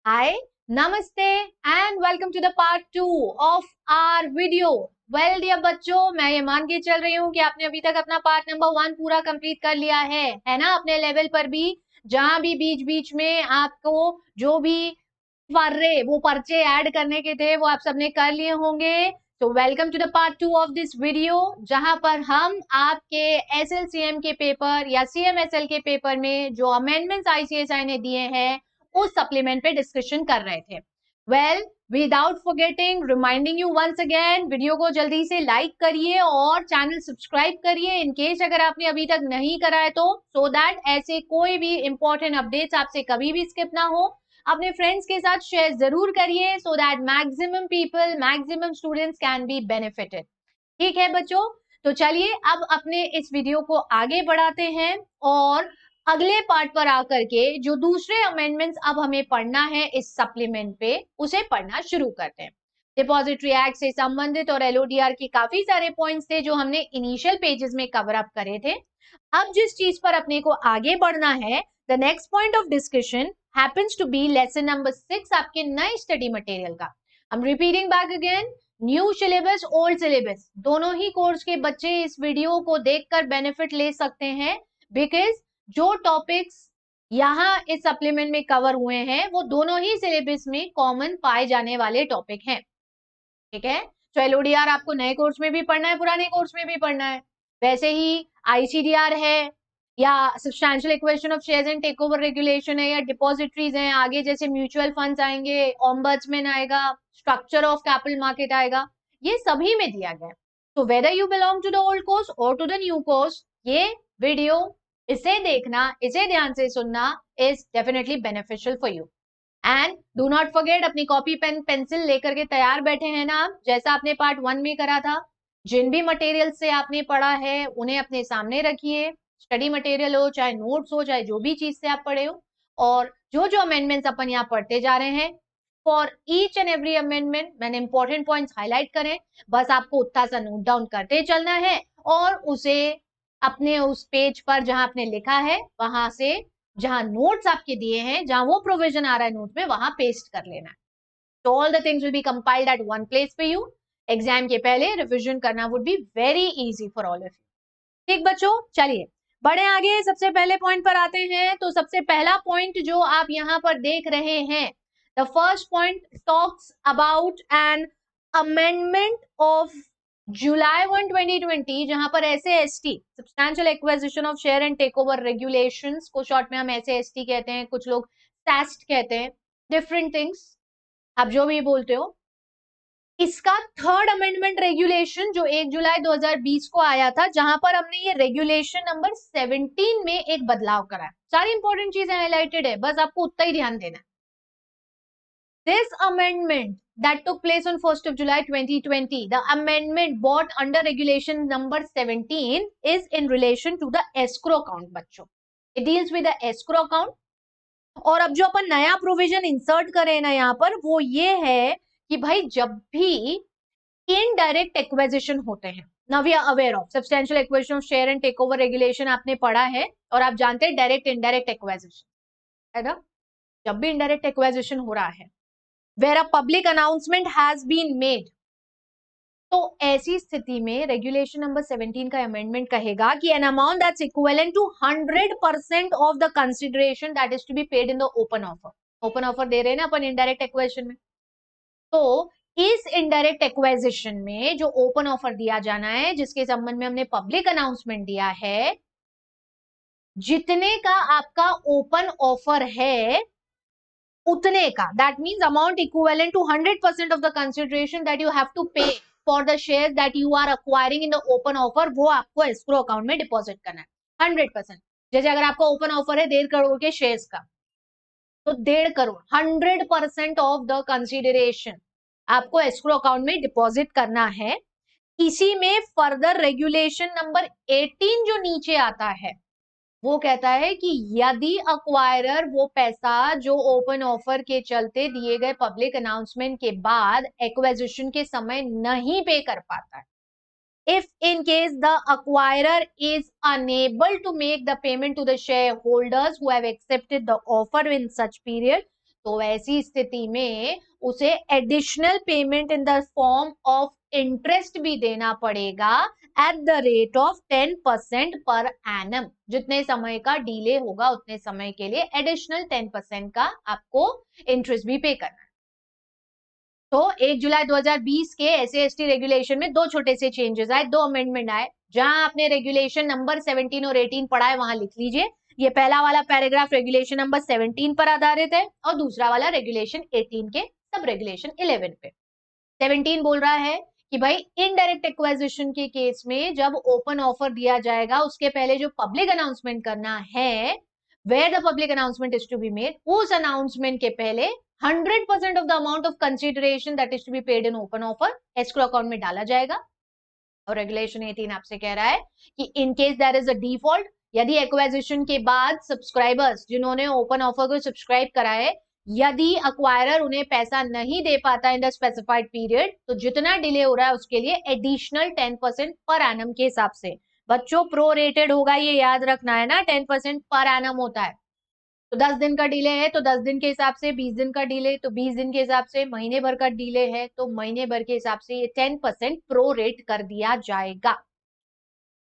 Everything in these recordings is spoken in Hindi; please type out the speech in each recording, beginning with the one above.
Hi, Namaste and welcome to the part 2 of our video. Well dear बच्चों, मैं ये मान के चल रही हूँ कि आपने अभी तक अपना पार्ट नंबर 1 पूरा कंप्लीट कर लिया है ना, अपने लेवल पर भी जहां भी बीच बीच में आपको जो भी वो पर्चे ऐड करने के थे वो आप सबने कर लिए होंगे. तो welcome to the part 2 of this video, जहां पर हम आपके SLCM के पेपर या CMSL के पेपर में जो अमेंडमेंट्स ICSI ने दिए हैं उस सप्लीमेंट पे डिस्कशन कर रहे थे. Well, without forgetting reminding you once again, video को जल्दी से लाइक करिए और चैनल सब्सक्राइब करिए इन केस अगर आपने अभी तक नहीं करा है तो, सो दैट ऐसे कोई भी इंपॉर्टेंट अपडेट्स आपसे कभी भी स्किप ना हो. अपने फ्रेंड्स के साथ शेयर जरूर करिए so that maximum people, maximum students can be benefited. ठीक है बच्चों, तो चलिए अब अपने इस वीडियो को आगे बढ़ाते हैं और अगले पार्ट पर आकर के जो दूसरे अमेंडमेंट्स अब हमें पढ़ना है इस सप्लीमेंट पे उसे पढ़ना शुरू करते हैं. डिपॉजिटरी एक्ट से संबंधित और LODR के काफी सारे पॉइंट्स थे जो हमने इनिशियल पेजेस में कवर अप करे थे. अब जिस चीज पर अपने को आगे बढ़ना है, the next point of discussion happens to be lesson number 6 आपके नए स्टडी मटेरियल का. I am repeating back again, new syllabus old syllabus दोनों ही कोर्स के बच्चे इस वीडियो को देखकर बेनिफिट ले सकते हैं, बिकॉज जो टॉपिक्स यहाँ इस सप्लीमेंट में कवर हुए हैं वो दोनों ही सिलेबस में कॉमन पाए जाने वाले टॉपिक हैं. ठीक है, तो LODR आपको नए कोर्स में भी पढ़ना है, पुराने कोर्स में भी पढ़ना है. वैसे ही ICDR है या substantial equation of shares and take over regulation है या डिपॉजिटरीज हैं, आगे जैसे म्यूचुअल फंड्स आएंगे, ऑम्बड्समैन आएगा, स्ट्रक्चर ऑफ कैपिटल मार्केट आएगा, ये सभी में दिया गया है. तो whether you belong to the old course और टू द न्यू कोर्स, ये वीडियो इसे देखना, इसे ध्यान से सुनना is definitely beneficial for you. And do not forget, अपनी कॉपी पेन पेंसिल लेकर के तैयार बैठे हैं ना आप, जैसा आपने पार्ट 1 में करा था. जिन भी मटेरियल से आपने पढ़ा है उन्हें अपने सामने रखिए, स्टडी मटेरियल हो चाहे नोट्स हो चाहे जो भी चीज से आप पढ़े हो, और जो जो अमेंडमेंट्स अपन यहाँ पढ़ते जा रहे हैं for each and every amendment मैंने इंपॉर्टेंट पॉइंट्स हाईलाइट करें, बस आपको उतना सा नोट डाउन करते चलना है और उसे अपने उस पेज पर जहां आपने लिखा है वहां से, जहां नोट्स आपके दिए हैं, जहां वो प्रोविजन आ रहा है नोट में, वहां पेस्ट कर लेना है. तो all the things will be compiled at one place for you. Exam के पहले रिविजन करना would be very easy for all of you. ठीक बच्चों, चलिए बढ़े आगे. सबसे पहले पॉइंट पर आते हैं. तो सबसे पहला पॉइंट जो आप यहाँ पर देख रहे हैं, the first point talks about an amendment of July 1 2020, जहां पर SAST substantial acquisition of share and take over regulations को शॉर्ट में हम SAST कहते हैं, कुछ लोग SAST कहते हैं, डिफरेंट थिंग्स आप जो भी बोलते हो. इसका थर्ड अमेंडमेंट रेगुलेशन जो 1 जुलाई 2020 को आया था, जहां पर हमने ये रेगुलेशन नंबर 17 में एक बदलाव करा है. सारी इंपॉर्टेंट चीजें हाईलाइटेड है, बस आपको उतना ही ध्यान देना है. This amendment that took place on 1st of July 2020, the amendment brought under regulation number 17 is in relation to the escrow account बच्चों. It deals with the escrow account. और अब जो अपन नया प्रोविजन इंसर्ट करें ना यहाँ पर, वो ये है कि भाई जब भी इनडायरेक्ट एक्विजिशन होते हैं, now we are aware of substantial acquisition of share and take over regulation आपने पढ़ा है और आप जानते हैं डायरेक्ट इनडायरेक्ट एक्विजिशन है ना. जब भी इनडायरेक्ट एक्विजिशन हो रहा है where a public announcement has been made, तो ऐसी स्थिति में रेगुलेशन नंबर 17 का अमेंडमेंट कहेगा कि an amount that's equivalent to 100% of the consideration that is to be paid in the open offer. Open offer दे रहे हैं ना अपन इनडायरेक्ट एक्विजिशन में, तो इस इनडायरेक्ट एक्विजिशन में जो ओपन ऑफर दिया जाना है, जिसके संबंध में हमने पब्लिक अनाउंसमेंट दिया है, जितने का आपका ओपन ऑफर है उतने का, that means amount equivalent to 100% of the consideration that you have to pay for the share that you are acquiring in the open offer, वो आपको एस्क्रो अकाउंट में डिपॉजिट करना है 100%. जैसे अगर आपका ओपन ऑफर है 1.5 करोड़ के शेयर्स का, तो 1.5 करोड़ 100% ऑफ द कंसिडरेशन आपको एस्क्रो अकाउंट में डिपॉजिट करना है. इसी में फर्दर रेगुलेशन नंबर 18 जो नीचे आता है वो कहता है कि यदि अक्वायरर वो पैसा जो ओपन ऑफर के चलते दिए गए पब्लिक अनाउंसमेंट के बाद एक्विजिशन के समय नहीं पे कर पाता है, if in case the acquirer is unable to make the payment to the shareholders who have accepted the offer in such period, तो ऐसी स्थिति में उसे additional payment in the form of interest भी देना पड़ेगा at the rate of 10% per annum. जितने समय का डिले होगा उतने समय के लिए एडिशनल 10% का आपको इंटरेस्ट भी पे करना है। तो 1 जुलाई 2020 के SC/ST रेगुलेशन में दो छोटे से चेंजेस आए, दो अमेंडमेंट आए। जहां आपने रेगुलेशन नंबर 17 और 18 पढ़ा है वहां लिख लीजिए। ये पहला वाला पैराग्राफ रेगुलेशन नंबर 17 पर आधारित है और दूसरा वाला रेगुलेशन 18 के सब रेगुलेशन 11 पे। 17 बोल रहा है कि भाई इनडायरेक्ट एक्वाजिशन के केस में जब ओपन ऑफर दिया जाएगा उसके पहले जो पब्लिक अनाउंसमेंट करना है, where the public announcement is to be made, उस अनाउंसमेंट के पहले 100% of the amount of consideration that is to be paid in open offer escrow account में डाला जाएगा। और रेगुलेशन 18 आपसे कह रहा है कि in case there is a default, यदि एक्वाजिशन के बाद सब्सक्राइबर्स जिन्होंने ओपन ऑफर को सब्सक्राइब करा है, यदि अक्वायरर उन्हें पैसा नहीं दे पाता इन द स्पेसिफाइड पीरियड, तो जितना डिले हो रहा है उसके लिए एडिशनल 10% पर एनम के हिसाब से, बच्चों प्रो रेटेड होगा, ये याद रखना है ना, 10% पर एनम होता है। तो 10 दिन का डिले है तो 10 दिन के हिसाब से, 20 दिन का डिले तो 20 दिन के हिसाब से, महीने भर का डिले है तो महीने भर के हिसाब से ये 10% प्रो रेट कर दिया जाएगा।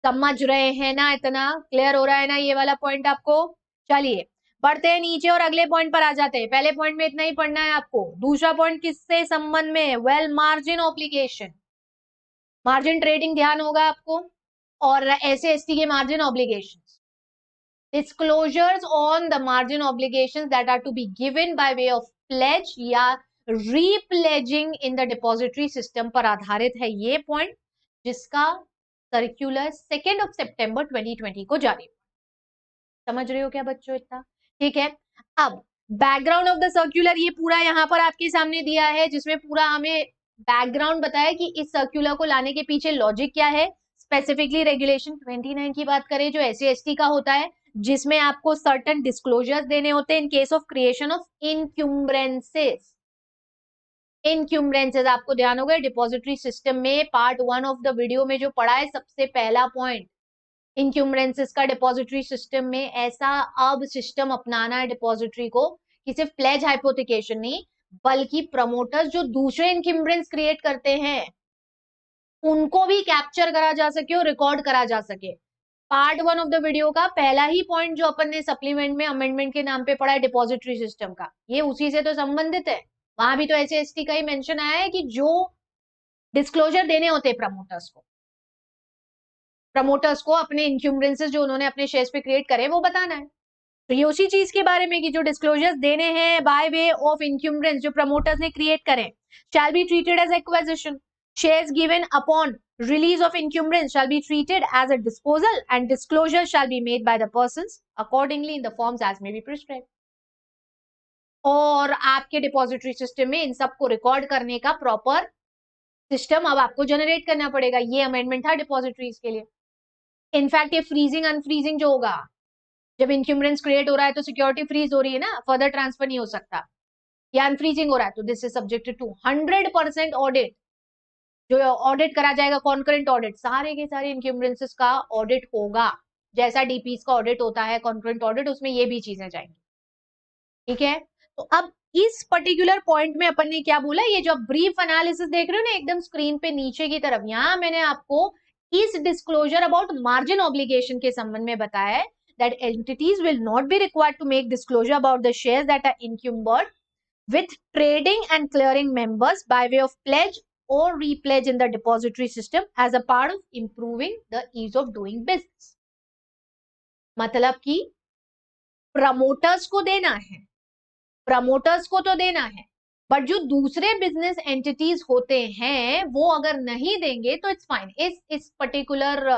समझ रहे हैं ना? इतना क्लियर हो रहा है ना ये वाला पॉइंट आपको? चलिए बढ़ते हैं नीचे और अगले पॉइंट पर आ जाते हैं। पहले पॉइंट में इतना ही पढ़ना है आपको। दूसरा पॉइंट किससे संबंध में है? Well margin obligation, margin trading ध्यान होगा आपको, और SC/ST के margin obligation. Disclosures on the margin obligations that are to be given by way of pledge या repledging in the depository system पर आधारित है ये पॉइंट, जिसका सर्क्यूलर 2 सितंबर 2020 को जारी। समझ रहे हो क्या बच्चों इतना? ठीक है। अब बैकग्राउंड ऑफ द सर्क्यूलर ये पूरा यहाँ पर आपके सामने दिया है, जिसमें पूरा हमें बैकग्राउंड बताया कि इस सर्क्यूलर को लाने के पीछे लॉजिक क्या है। स्पेसिफिकली रेगुलेशन 29 की बात करें जो SC/ST का होता है, जिसमें आपको सर्टेन डिस्क्लोजर्स देने होते हैं in case of creation of encumbrances. Encumbrances आपको ध्यान होगा डिपॉजिटरी सिस्टम में पार्ट 1 ऑफ द वीडियो में जो पढ़ा है, सबसे पहला पॉइंट इनक्यूम्ब्रेंसेस का डिपॉजिटरी सिस्टम में। ऐसा अब सिस्टम अपनाना है डिपॉजिटरी को कि सिर्फ प्लेज हाइपोथिकेशन नहीं, बल्कि प्रमोटर्स जो दूसरे इनक्यूम्ब्रेंस क्रिएट करते हैं उनको भी कैप्चर करा जा सके और रिकॉर्ड करा जा सके। पार्ट 1 ऑफ द वीडियो का पहला ही पॉइंट जो अपन ने सप्लीमेंट में अमेंडमेंट के नाम पे पढ़ा है डिपॉजिटरी सिस्टम का, ये उसी से तो संबंधित है। वहां भी तो SC/ST का ही मेंशन आया है कि जो डिस्क्लोजर देने होते हैं प्रमोटर्स को अपने इनक्यूम्ब्रेंसेस जो उन्होंने अपने शेयर्स पे क्रिएट करे वो बताना है। तो ये उसी चीज के बारे में कि जो डिस्क्लोजर्स देने हैं बाय वे ऑफ इनक्यूम्ब्रेंस जो प्रमोटर्स ने क्रिएट करें, shall be treated as acquisition. Shares given upon release of encumbrance shall be treated as a disposal and disclosure shall be made by the persons accordingly in the forms as may be prescribed। और आपके डिपॉजिटरी सिस्टम में इन सबको रिकॉर्ड करने का प्रॉपर सिस्टम अब आपको जनरेट करना पड़ेगा। ये अमेंडमेंट था डिपॉजिटरीज के लिए। इनफैक्ट ये फ्रीजिंग अनफ्रीजिंग जो होगा, जब इनक्यूम्ब्रेंस क्रिएट हो रहा है तो सिक्योरिटी फ्रीज हो रही है ना, फर्दर ट्रांसफर नहीं हो सकता, या अनफ्रीजिंग हो रहा है तो this is subjected to 100% audit. जो ऑडिट करा जाएगा कॉन्करेंट ऑडिट, सारे के सारे इनक्यूम्ब्रेंसेस का ऑडिट होगा, जैसा डीपीस का ऑडिट होता है कॉन्करेंट ऑडिट, उसमें ये भी चीजें जाएंगी। ठीक है। तो अब इस पर्टिकुलर पॉइंट में अपन ने क्या बोला, ये जो ब्रीफ एनालिसिस देख रहे हो ना एकदम स्क्रीन पे नीचे की तरफ, यहां मैंने आपको इस डिस्क्लोजर अबाउट मार्जिन ऑब्लिगेशन के संबंध में बताया है that entities will not be required to make disclosure about the shares that are encumbered with trading and clearing members by way of pledge or repledge in the depository system as a part of improving the ease of doing business। मतलब कि प्रमोटर्स को देना है, प्रमोटर्स को तो देना है, बट जो दूसरे बिजनेस एंटिटीज होते हैं वो अगर नहीं देंगे तो इट्स फाइन। इस पर्टिकुलर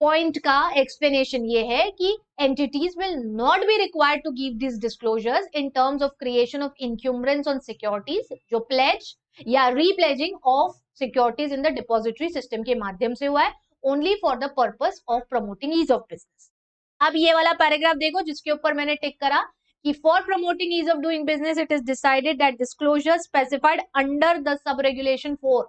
पॉइंट का एक्सप्लेनेशन ये है कि entities will not be required to give this disclosures in terms of creation of encumbrance on securities जो प्लेज या repledging of securities in the depository system के माध्यम से हुआ है, only for the purpose of promoting ease of business. अब ये वाला पैराग्राफ देखो जिसके ऊपर मैंने टिक करा कि for promoting ease of doing business it is decided that disclosure specified under the sub regulation 4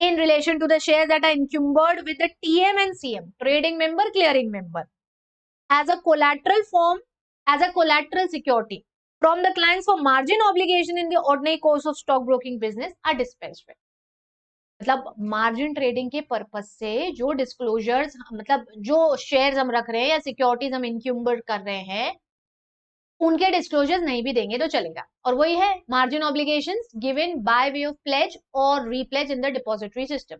in relation to the shares that are encumbered with the TM and CM, trading member, clearing member, as a collateral form as a collateral security from the clients for margin obligation in the ordinary course of stock broking business are dispensed with. मतलब मार्जिन ट्रेडिंग के पर्पस से जो डिस्क्लोजर्स, मतलब जो शेयर्स हम रख रहे हैं या सिक्योरिटीज हम इनक्यूम्बर कर रहे हैं, उनके डिस्क्लोजर्स नहीं भी देंगे तो चलेगा. और वही है margin obligations given by way of pledge और repledge in the depository system,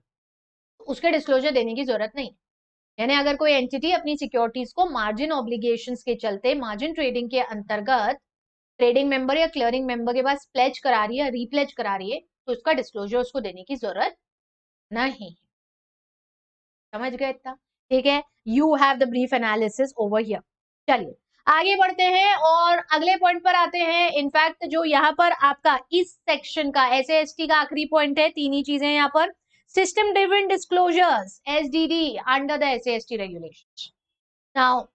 उसके डिस्क्लोजर देने की जरूरत नहीं. यानी अगर कोई एंटिटी अपनी सिक्योरिटीज को मार्जिन ऑब्लिगेशंस के चलते मार्जिन ट्रेडिंग के अंतर्गत ट्रेडिंग मेंबर या क्लियरिंग मेंबर के पास प्लेज करा रही है, रीप्लेज करा रही है, तो उसका डिस्क्लोजर उसको देने की जरूरत नहीं. समझ गए इतना? ठीक है, you have the brief analysis over here. चलिए आगे बढ़ते हैं और अगले पॉइंट पर आते हैं. इनफैक्ट जो यहाँ पर आपका इस सेक्शन का एसएएसटी का आखिरी पॉइंट है, तीन ही चीजें यहाँ पर. System driven disclosures SDD under the SAST regulations. Now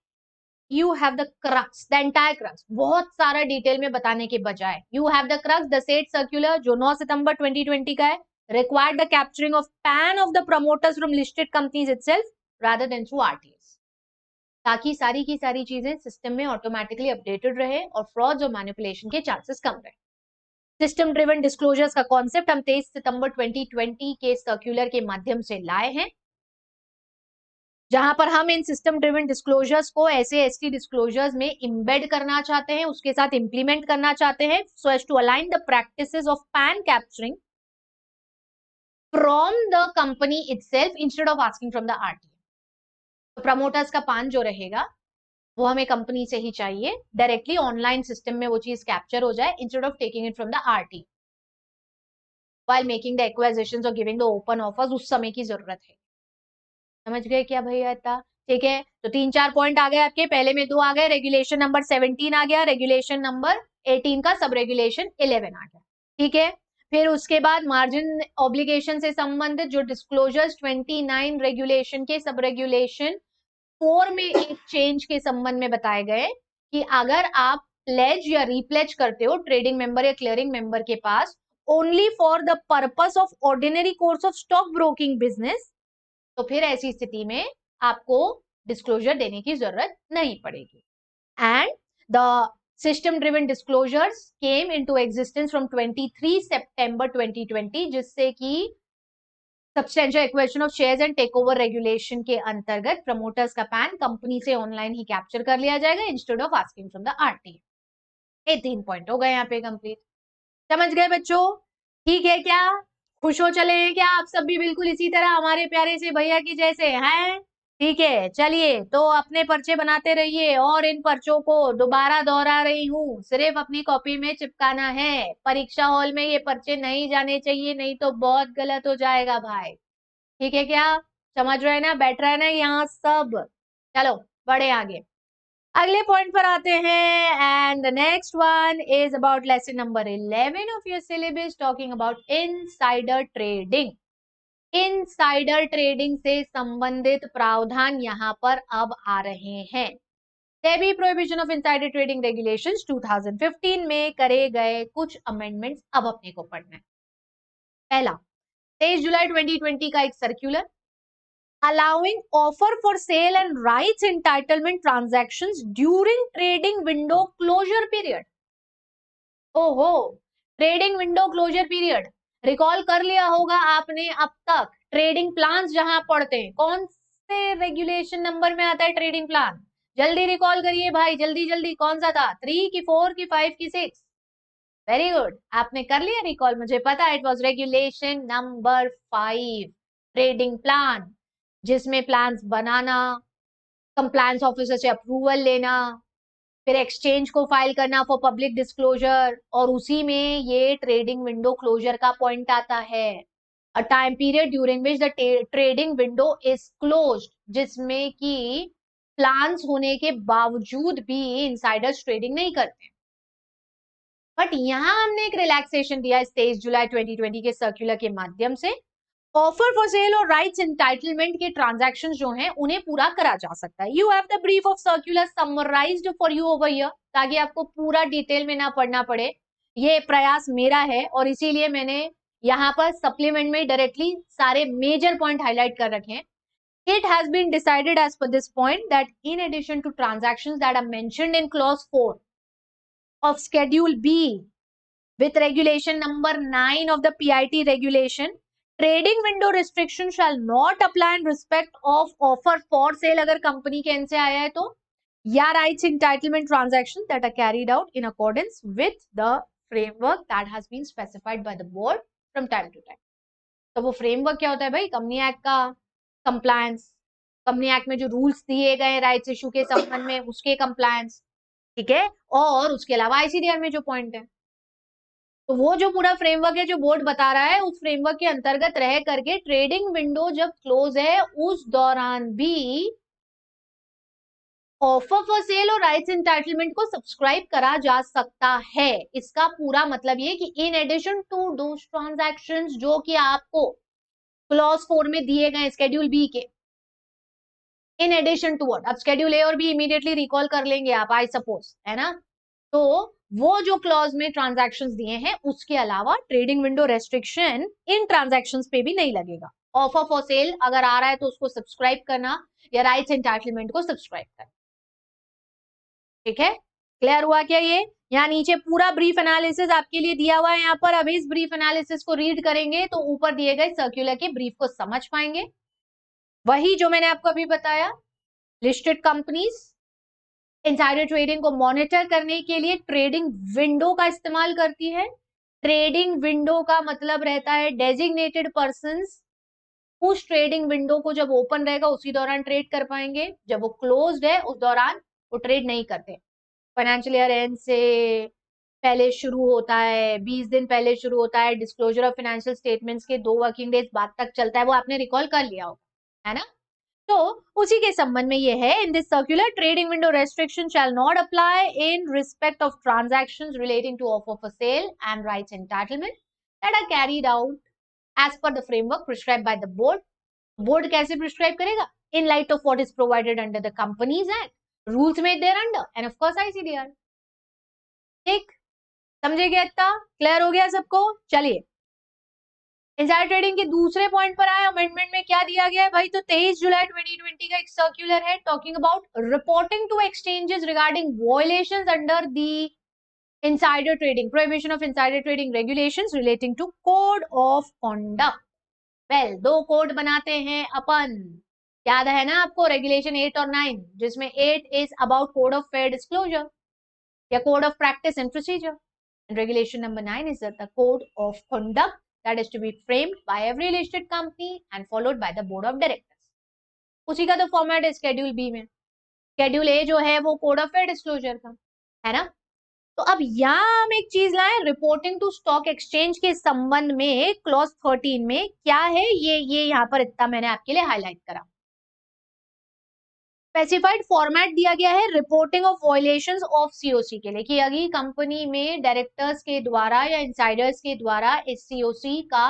you have the crux, the entire crux. बहुत सारा डिटेल में बताने के बजाय you have the crux, the set circular जो 9 सितंबर 2020 का है, required the capturing of PAN of the promoters from listed companies itself rather than through RTS, ताकि सारी की सारी चीजें सिस्टम में ऑटोमेटिकली अपडेटेड रहे और फ्रॉड्स और मैनिपुलेशन के चांसेस कम रहे. सिस्टम ड्रिवन डिस्क्लोजर्स का कॉन्सेप्ट हम 23 सितंबर 2020 के सर्कुलर के माध्यम से लाए हैं, जहां पर हम इन सिस्टम ड्रिवन डिस्क्लोजर्स को एसएएसटी डिस्क्लोजर्स में इम्बेड करना चाहते हैं, उसके साथ इंप्लीमेंट करना चाहते हैं, so as to align the practices of PAN capturing from the company itself instead of asking from the RTA. तो प्रमोटर्स का पान जो रहेगा वो हमें कंपनी से ही चाहिए, डायरेक्टली ऑनलाइन सिस्टम में वो चीज कैप्चर हो जाए instead of taking it from the RTA while making the acquisitions or giving the open offers. उस समय की जरूरत है. समझ गए क्या भैया इतना? ठीक है, तो 3-4 पॉइंट आ गए आपके. पहले में 2 आ गए, रेगुलेशन नंबर 17 आ गया, रेगुलेशन नंबर 18 का सब रेगुलेशन 11 आ गया. ठीक है, फिर उसके बाद मार्जिन ऑब्लिगेशन से संबंधित जो डिस्क्लोजर्स 29 रेगुलेशन के सब रेगुलेशन 4 में एक चेंज के संबंध में बताए गए कि अगर आप प्लेज या रीप्लेज करते हो ट्रेडिंग मेंबर या क्लियरिंग मेंबर के पास only for the purpose of ordinary course of stock broking business, तो फिर ऐसी स्थिति में आपको डिस्क्लोजर देने की जरूरत नहीं पड़ेगी. And the System driven disclosures came into existence from 23 September 2020, जिससे कि substantial acquisition of shares and takeover regulation के अंतर्गत प्रमोटर्स का पैन कंपनी से ऑनलाइन ही कैप्चर कर लिया जाएगा instead of asking from the RTA. ये 3 पॉइंट हो गए यहाँ पे कंप्लीट. समझ गए बच्चों? ठीक है क्या? खुश हो चले हैं क्या आप सब भी बिल्कुल इसी तरह हमारे प्यारे से भैया की जैसे हैं? ठीक है, चलिए तो अपने पर्चे बनाते रहिए और इन पर्चों को दोबारा दोहरा रही हूँ, सिर्फ अपनी कॉपी में चिपकाना है. परीक्षा हॉल में ये पर्चे नहीं जाने चाहिए, नहीं तो बहुत गलत हो जाएगा भाई. ठीक है क्या? समझ रहे हैं ना? बैठ रहे हैं ना यहाँ सब? चलो बढ़े आगे. अगले पॉइंट पर आते हैं and the next one is about lesson number 11 of your syllabus, talking about insider trading. Insider trading से संबंधित प्रावधान यहाँ पर अब आ रहे हैं. SEBI prohibition of insider trading regulations 2015 में करे गए कुछ अमेंडमेंट्स अब अपने को पढ़ना है. पहला 23 जुलाई 2020 का एक circular allowing offer for sale and rights entitlement transactions during trading window closure period. ओहो, trading window closure period recall कर लिया होगा आपने अब तक. ट्रेडिंग प्लान्स जहां पढ़ते हैं, कौन से रेगुलेशन नंबर में आता है ट्रेडिंग प्लान? जल्दी रिकॉल करिए भाई, जल्दी जल्दी. कौन सा था? 3 की 4 की 5 की 6? वेरी गुड, आपने कर लिया रिकॉल, मुझे पता. It was regulation number 5, trading plan, जिसमें प्लान्स बनाना, कंप्लायंस ऑफिसर से अप्रूवल लेना, फिर एक्सचेंज को फाइल करना फॉर पब्लिक डिस्क्लोजर, और उसी में ये ट्रेडिंग विंडो क्लोजर का पॉइंट आता है. A time period during which the trading window is closed, जिसमें कि प्लान्स होने के बावजूद भी इनसाइडर्स ट्रेडिंग नहीं करते. बट यहां हमने एक रिलैक्सेशन दिया इस 23 जुलाई 2020 के सर्कुलर के माध्यम से. ऑफर फॉर सेल और राइट्स एंटाइटलमेंट के ट्रांजैक्शन जो हैं उन्हें पूरा करा जा सकता है. You have the brief of circular summarised for you over here, ताकि आपको पूरा डिटेल में ना पढ़ना पड़े. ये प्रयास मेरा है और इसीलिए मैंने यहाँ पर सप्लीमेंट में डायरेक्टली सारे मेजर पॉइंट हाईलाइट कर रखे हैं. It has been decided as per this point that in addition to transactions that are mentioned in clause 4 of Schedule B with regulation number 9 of the PIT regulation, trading window restriction shall not apply in respect of offer for sale अगर कंपनी के एंड से आया है तो, या rights entitlement transactions that are carried out in accordance with the framework that has been specified by the board from time to time. तो वो फ्रेमवर्क क्या होता है भाई? कंपनी एक्ट का कंप्लायंस, कंपनी एक्ट में जो रूल्स दिए गए राइट्स इशू के संबंध में उसके कंप्लायंस, ठीक है, और उसके अलावा आईसीडीआर में जो पॉइंट है, तो वो जो पूरा फ्रेमवर्क है जो बोर्ड बता रहा है उस फ्रेमवर्क के अंतर्गत रह करके ट्रेडिंग विंडो जब क्लोज है उस दौरान भी ऑफर फॉर सेल और राइट्स एंटाइटलमेंट को सब्सक्राइब करा जा सकता है। इसका पूरा मतलब ये कि in addition to those transactions जो कि आपको क्लॉज 4 में दिए गए स्केड्यूल बी के, इन एडिशन टू व्हाट, अब स्केड्यूल ए और बी इमीडिएटली रिकॉल कर लेंगे आप आई सपोज, है ना, तो वो जो क्लॉज में ट्रांजैक्शंस दिए हैं उसके अलावा ट्रेडिंग विंडो रेस्ट्रिक्शन इन ट्रांजैक्शंस पे भी नहीं लगेगा। ऑफर फॉर सेल अगर आ रहा है तो उसको सब्सक्राइब करना या राइट्स एंटाइटलमेंट को सब्सक्राइब करना, ठीक है, क्लियर हुआ क्या ये? यहाँ नीचे पूरा ब्रीफ एनालिसिस आपके लिए दिया हुआ है यहाँ पर। अब इस ब्रीफ एनालिसिस को रीड करेंगे तो ऊपर दिए गए सर्क्यूलर के ब्रीफ को समझ पाएंगे। वही जो मैंने आपको अभी बताया, लिस्टेड कंपनीज इनसाइडर ट्रेडिंग को मॉनिटर करने के लिए ट्रेडिंग विंडो का इस्तेमाल करती है। ट्रेडिंग विंडो का मतलब रहता है डेजिग्नेटेड पर्संस उस ट्रेडिंग विंडो को जब ओपन रहेगा उसी दौरान ट्रेड कर पाएंगे, जब वो क्लोज्ड है उस दौरान वो ट्रेड नहीं करते। फाइनेंशियल ईयर एंड से पहले शुरू होता है, 20 दिन पहले शुरू होता है, डिस्क्लोजर ऑफ फाइनेंशियल स्टेटमेंट्स के 2 वर्किंग डेज बाद तक चलता है, वो आपने रिकॉल कर लिया होगा, है ना। तो उसी के संबंध में ये है, in this circular trading window restriction shall not apply in respect of transactions relating to offer for sale and rights entitlement that are carried out as per the framework prescribed by the board. Board कैसे प्रिस्क्राइब करेगा? In light of what is provided under the companies act, rules made there under and of course ICDR. ठीक, समझे क्या? इतना क्लियर हो गया सबको? चलिए इनसाइडर ट्रेडिंग के दूसरे पॉइंट पर आए। अमेंडमेंट में क्या दिया गया है भाई? तो 23 जुलाई 2020 का एक सर्कुलर है talking about reporting to exchanges regarding violations under the insider trading, prohibition of insider trading regulations relating to code of conduct. Well, 2 code बनाते हैं अपन, याद है ना आपको, रेगुलेशन 8 और 9, जिसमें 8 is about code of fair disclosure या code of practice and procedure, and regulation number 9 is the code of conduct that is to be framed by every listed company and followed by the board of directors. उसी का तो फॉर्मेट है स्केड्यूल बी में। स्केड्यूल ए जो है वो कोड ऑफ फेयर डिस्क्लोजर का है ना। तो अब यहाँ हम एक चीज लाए, रिपोर्टिंग टू स्टॉक एक्सचेंज के संबंध में क्लॉज 13 में क्या है, ये यहाँ पर इतना मैंने आपके लिए हाईलाइट करा। स्पेसिफाइड फॉर्मेट दिया गया है reporting of violations of COC के लिए, कि अगर कंपनी में डायरेक्टर्स के द्वारा या इंसाइडर्स के द्वारा इस सीओसी का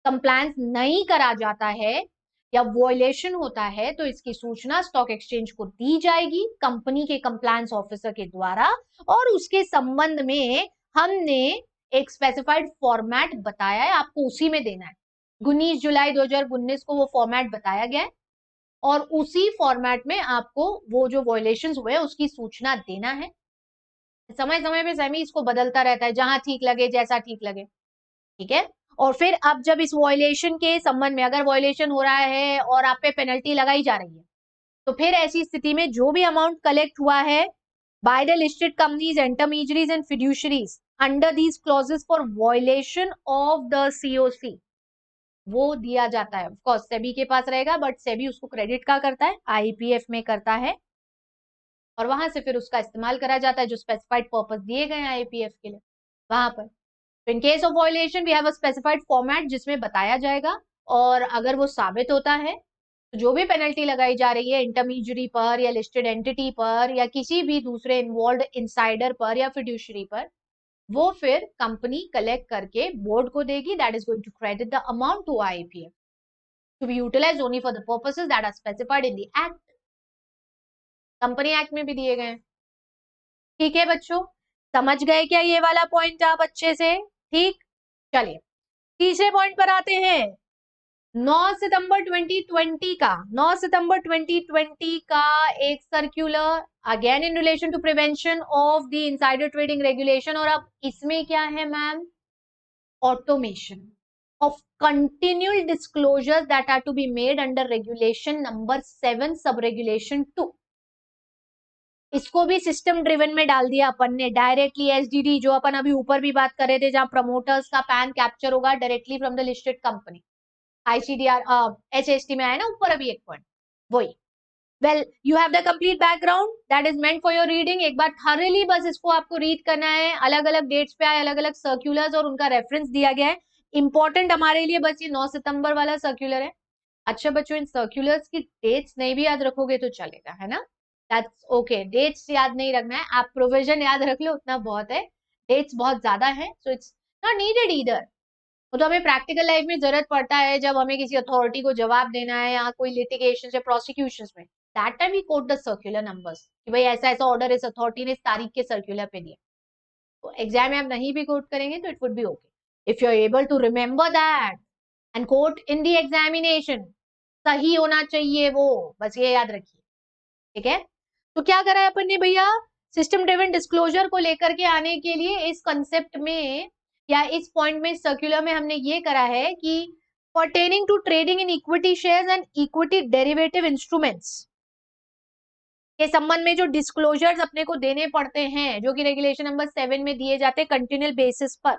कंप्लायंस नहीं करा जाता है या वायलेशन होता है तो इसकी सूचना स्टॉक एक्सचेंज को दी जाएगी कंपनी के कंप्लायंस ऑफिसर के द्वारा, और उसके संबंध में हमने एक स्पेसिफाइड फॉर्मेट बताया है, आपको उसी में देना है। 19 जुलाई 2019 को वो फॉर्मेट बताया गया है और उसी फॉर्मेट में आपको वो जो वायलेशंस हुए उसकी सूचना देना है। समय समय पे सेमी इसको बदलता रहता है, जहां ठीक लगे जैसा ठीक लगे, ठीक है। और फिर अब जब इस वायलेशन के संबंध में अगर वायलेशन हो रहा है और आप पे पेनल्टी लगाई जा रही है, तो फिर ऐसी स्थिति में जो भी अमाउंट कलेक्ट हुआ है by the listed companies, intermediaries and fiduciaries under these clauses for violation of the COC, वो दिया जाता है। ऑफकोर्स सेबी के पास रहेगा, बट सेबी उसको क्रेडिट का करता है, आईपीएफ में करता है, और वहां से फिर उसका इस्तेमाल करा जाता है जो स्पेसिफाइड पर्पस दिए गए हैं आईपीएफ के लिए वहां पर। In case of violation we have a specified format जिसमें बताया जाएगा, और अगर वो साबित होता है तो जो भी पेनल्टी लगाई जा रही है इंटरमीडियरी पर या लिस्टेड एंटिटी पर या किसी भी दूसरे इन्वॉल्व इंसाइडर पर या फिड्यूशरी पर, वो फिर कंपनी कलेक्ट करके बोर्ड को देगी, that is going to credit the amount to IPF to be utilized only for the purposes that are specified in the act. Company act में भी दिए गए। ठीक है बच्चों, समझ गए क्या ये वाला पॉइंट आप अच्छे से? ठीक, चलिए तीसरे पॉइंट पर आते हैं। 9 सितंबर 2020 का 9 सितंबर 2020 का एक circular again in relation to prevention of the insider trading regulation, और अब इसमें क्या है ma'am, automation of continual disclosures that are to be made under regulation number 7 sub regulation 2। इसको भी सिस्टम ड्रिवन में डाल दिया अपन ने डायरेक्टली। एसडीडी जो अपन अभी ऊपर भी बात कर रहे थे, जहां प्रमोटर्स का पैन कैप्चर होगा directly from the listed company, ICDR HST में आया ना ऊपर अभी एक पॉइंट, वही। Well you have the complete background that is meant for your reading. एक बार थॉरली बस इसको आपको रीड करना है। अलग अलग डेट्स पे आए अलग अलग सर्क्यूलर्स और उनका रेफरेंस दिया गया है। इंपॉर्टेंट हमारे लिए बस ये 9 सितंबर वाला सर्क्यूलर है। अच्छा बच्चों, इन सर्क्यूलर्स की डेट्स नहीं भी याद रखोगे तो चलेगा, है ना, दैट्स ओके। डेट्स याद नहीं रखना है, आप प्रोविजन याद रख लो, उतना बहुत है। डेट्स बहुत ज्यादा है, so it's not needed either. वो तो हमें प्रैक्टिकल लाइफ में जरूरत पड़ता है जब हमें किसी अथॉरिटी को जवाब देना है या कोई लिटिगेशन या प्रोसिक्यूशन में, that time we quote the circular numbers कि भाई ऐसा ऐसा ऑर्डर इस अथॉरिटी ने इस तारीख के सर्क्यूलर पे दिया। तो एग्जाम में आप नहीं भी कोट करेंगे तो it would be okay if you are able to remember that and quote in the examination. सही होना चाहिए वो, बस ये याद रखिए, ठीक है। तो क्या करा है अपन ने भैया, सिस्टम ड्रिवन डिस्क्लोजर को लेकर के आने के लिए इस कंसेप्ट में या इस पॉइंट में सर्क्यूलर में हमने ये करा है कि pertaining to trading in equity shares and equity derivative instruments के संबंध में जो डिस्क्लोजर्स अपने को देने पड़ते हैं, जो कि रेगुलेशन नंबर 7 में दिए जाते हैं कंटिन्यूअल बेसिस पर,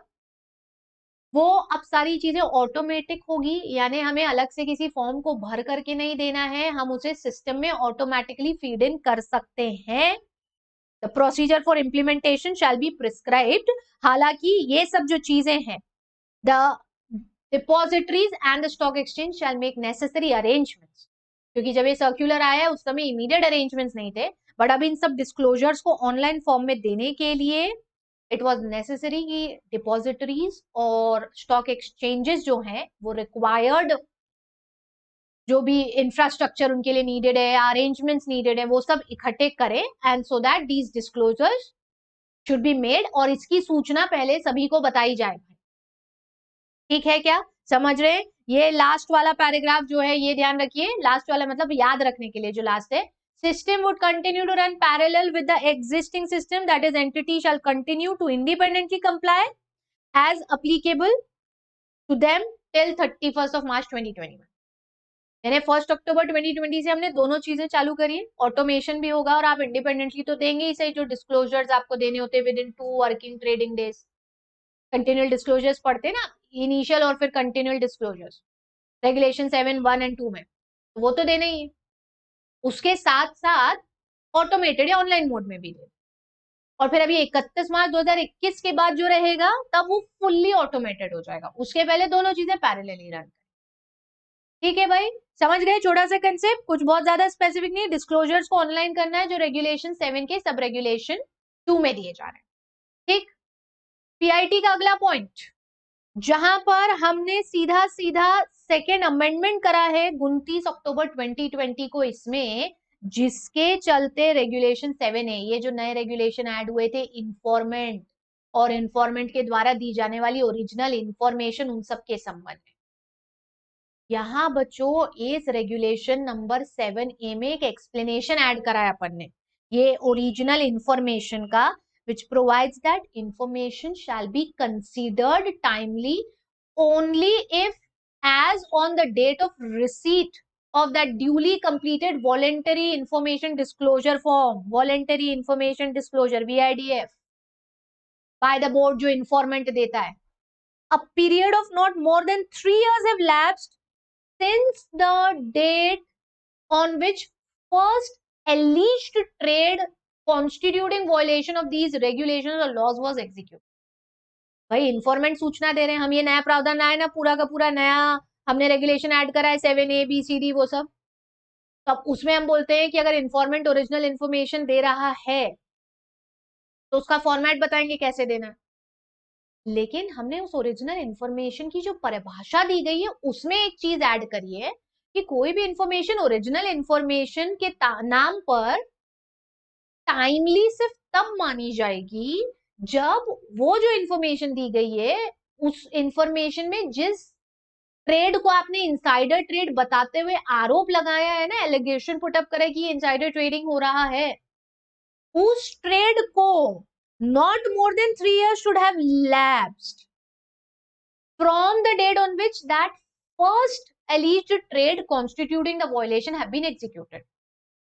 वो अब सारी चीजें ऑटोमेटिक होगी। यानी हमें अलग से किसी फॉर्म को भर करके नहीं देना है, हम उसे सिस्टम में ऑटोमेटिकली फीड इन कर सकते हैं। The procedure for implementation shall be prescribed. हालांकि ये सब जो चीजें हैं, the depositories and the stock exchange shell make necessary arrangements, क्योंकि जब ये सर्क्यूलर आया है उस समय इमीडिएट अरेंजमेंट्स नहीं थे, बट अब इन सब डिस्क्लोजर्स को ऑनलाइन फॉर्म में देने के लिए इट वॉज नेसेसरी कि डिपॉजिटरीज और स्टॉक एक्सचेंजेस जो हैं वो रिक्वायर्ड जो भी इंफ्रास्ट्रक्चर उनके लिए नीडेड है, अरेंजमेंट्स नीडेड है, वो सब इकट्ठे करें and so that these disclosures should be made, और इसकी सूचना पहले सभी को बताई जाए। ठीक है क्या, समझ रहे हैं? ये लास्ट वाला पैराग्राफ जो है ये ध्यान रखिए, लास्ट वाला मतलब याद रखने के लिए जो लास्ट है, system would continue to run parallel with the existing system, that is entity shall continue to independently comply as applicable to them till 31st of March 2021। यानी 1 अक्टूबर 2020 से हमने दोनों चीजें चालू करी है, ऑटोमेशन भी होगा और आप इंडिपेंडेंटली तो देंगे ही सही, जो डिस्क्लोजर्स आपको देने होते हैं with in 2 working trading days. Continual disclosures पढ़ते हैं ना, इनिशियल और फिर कंटिन्यूअल डिस्क्लोजर्स रेगुलेशन 7(1) एंड 2 में, तो वो तो देना ही है। उसके साथ साथ ऑटोमेटेड या ऑनलाइन मोड में भी दे, और फिर अभी 31 मार्च 2021 के बाद जो रहेगा तब वो फुल्ली ऑटोमेटेड हो जाएगा, उसके पहले दोनों चीजें पैरेलली रन। ठीक है भाई, समझ गए? छोटा सा कंसेप्ट, कुछ बहुत ज्यादा स्पेसिफिक नहीं। डिस्क्लोजर्स को ऑनलाइन करना है जो रेगुलेशन 7 के सब रेगुलेशन 2 में दिए जा रहे हैं। ठीक, पीआईटी का अगला पॉइंट जहां पर हमने सीधा सीधा सेकेंड अमेंडमेंट करा है 29 अक्टूबर 2020 को, इसमें जिसके चलते रेगुलेशन 7 है, ये जो नए रेगुलेशन ऐड हुए थे इन्फॉर्मेंट और इन्फॉर्मेंट के द्वारा दी जाने वाली ओरिजिनल इंफॉर्मेशन, उन सब के संबंध में यहां बच्चों इस रेगुलेशन नंबर 7A में एक एक्सप्लेनेशन ऐड करा है अपन ने, ये ओरिजिनल इंफॉर्मेशन का, which provides that information shall be considered timely only if as on the date of receipt of that duly completed voluntary information disclosure form, voluntary information disclosure VIDF by the board जो informant देता है, a period of not more than 3 years have lapsed since the date on which first alleged trade constituting violation of these regulations or laws was executed। भाई इन्फॉर्मेंट सूचना दे रहे हैं हम, ये नया प्रावधान आया ना पूरा का पूरा नया, हमने रेगुलेशन ऐड करा है 7A, B, C, D वो सब, तो अब उसमें हम बोलते हैं कि अगर इन्फॉर्मेंट ओरिजिनल इन्फॉर्मेशन दे रहा है तो उसका फॉर्मेट बताएंगे कैसे देना है। लेकिन हमने उस ओरिजिनल इन्फॉर्मेशन की जो परिभाषा दी गई है उसमें एक चीज ऐड करी है कि कोई भी इंफॉर्मेशन ओरिजिनल इंफॉर्मेशन के नाम पर टाइमली सिर्फ तब मानी जाएगी जब वो जो इंफॉर्मेशन दी गई है उस इंफॉर्मेशन में जिस ट्रेड को आपने इनसाइडर ट्रेड बताते हुए आरोप लगाया है ना, एलिगेशन पुटअप करे कि इनसाइडर ट्रेडिंग हो रहा है, उस ट्रेड को not more than 3 years should have lapsed from the date on which that first alleged trade constituting the violation have been executed.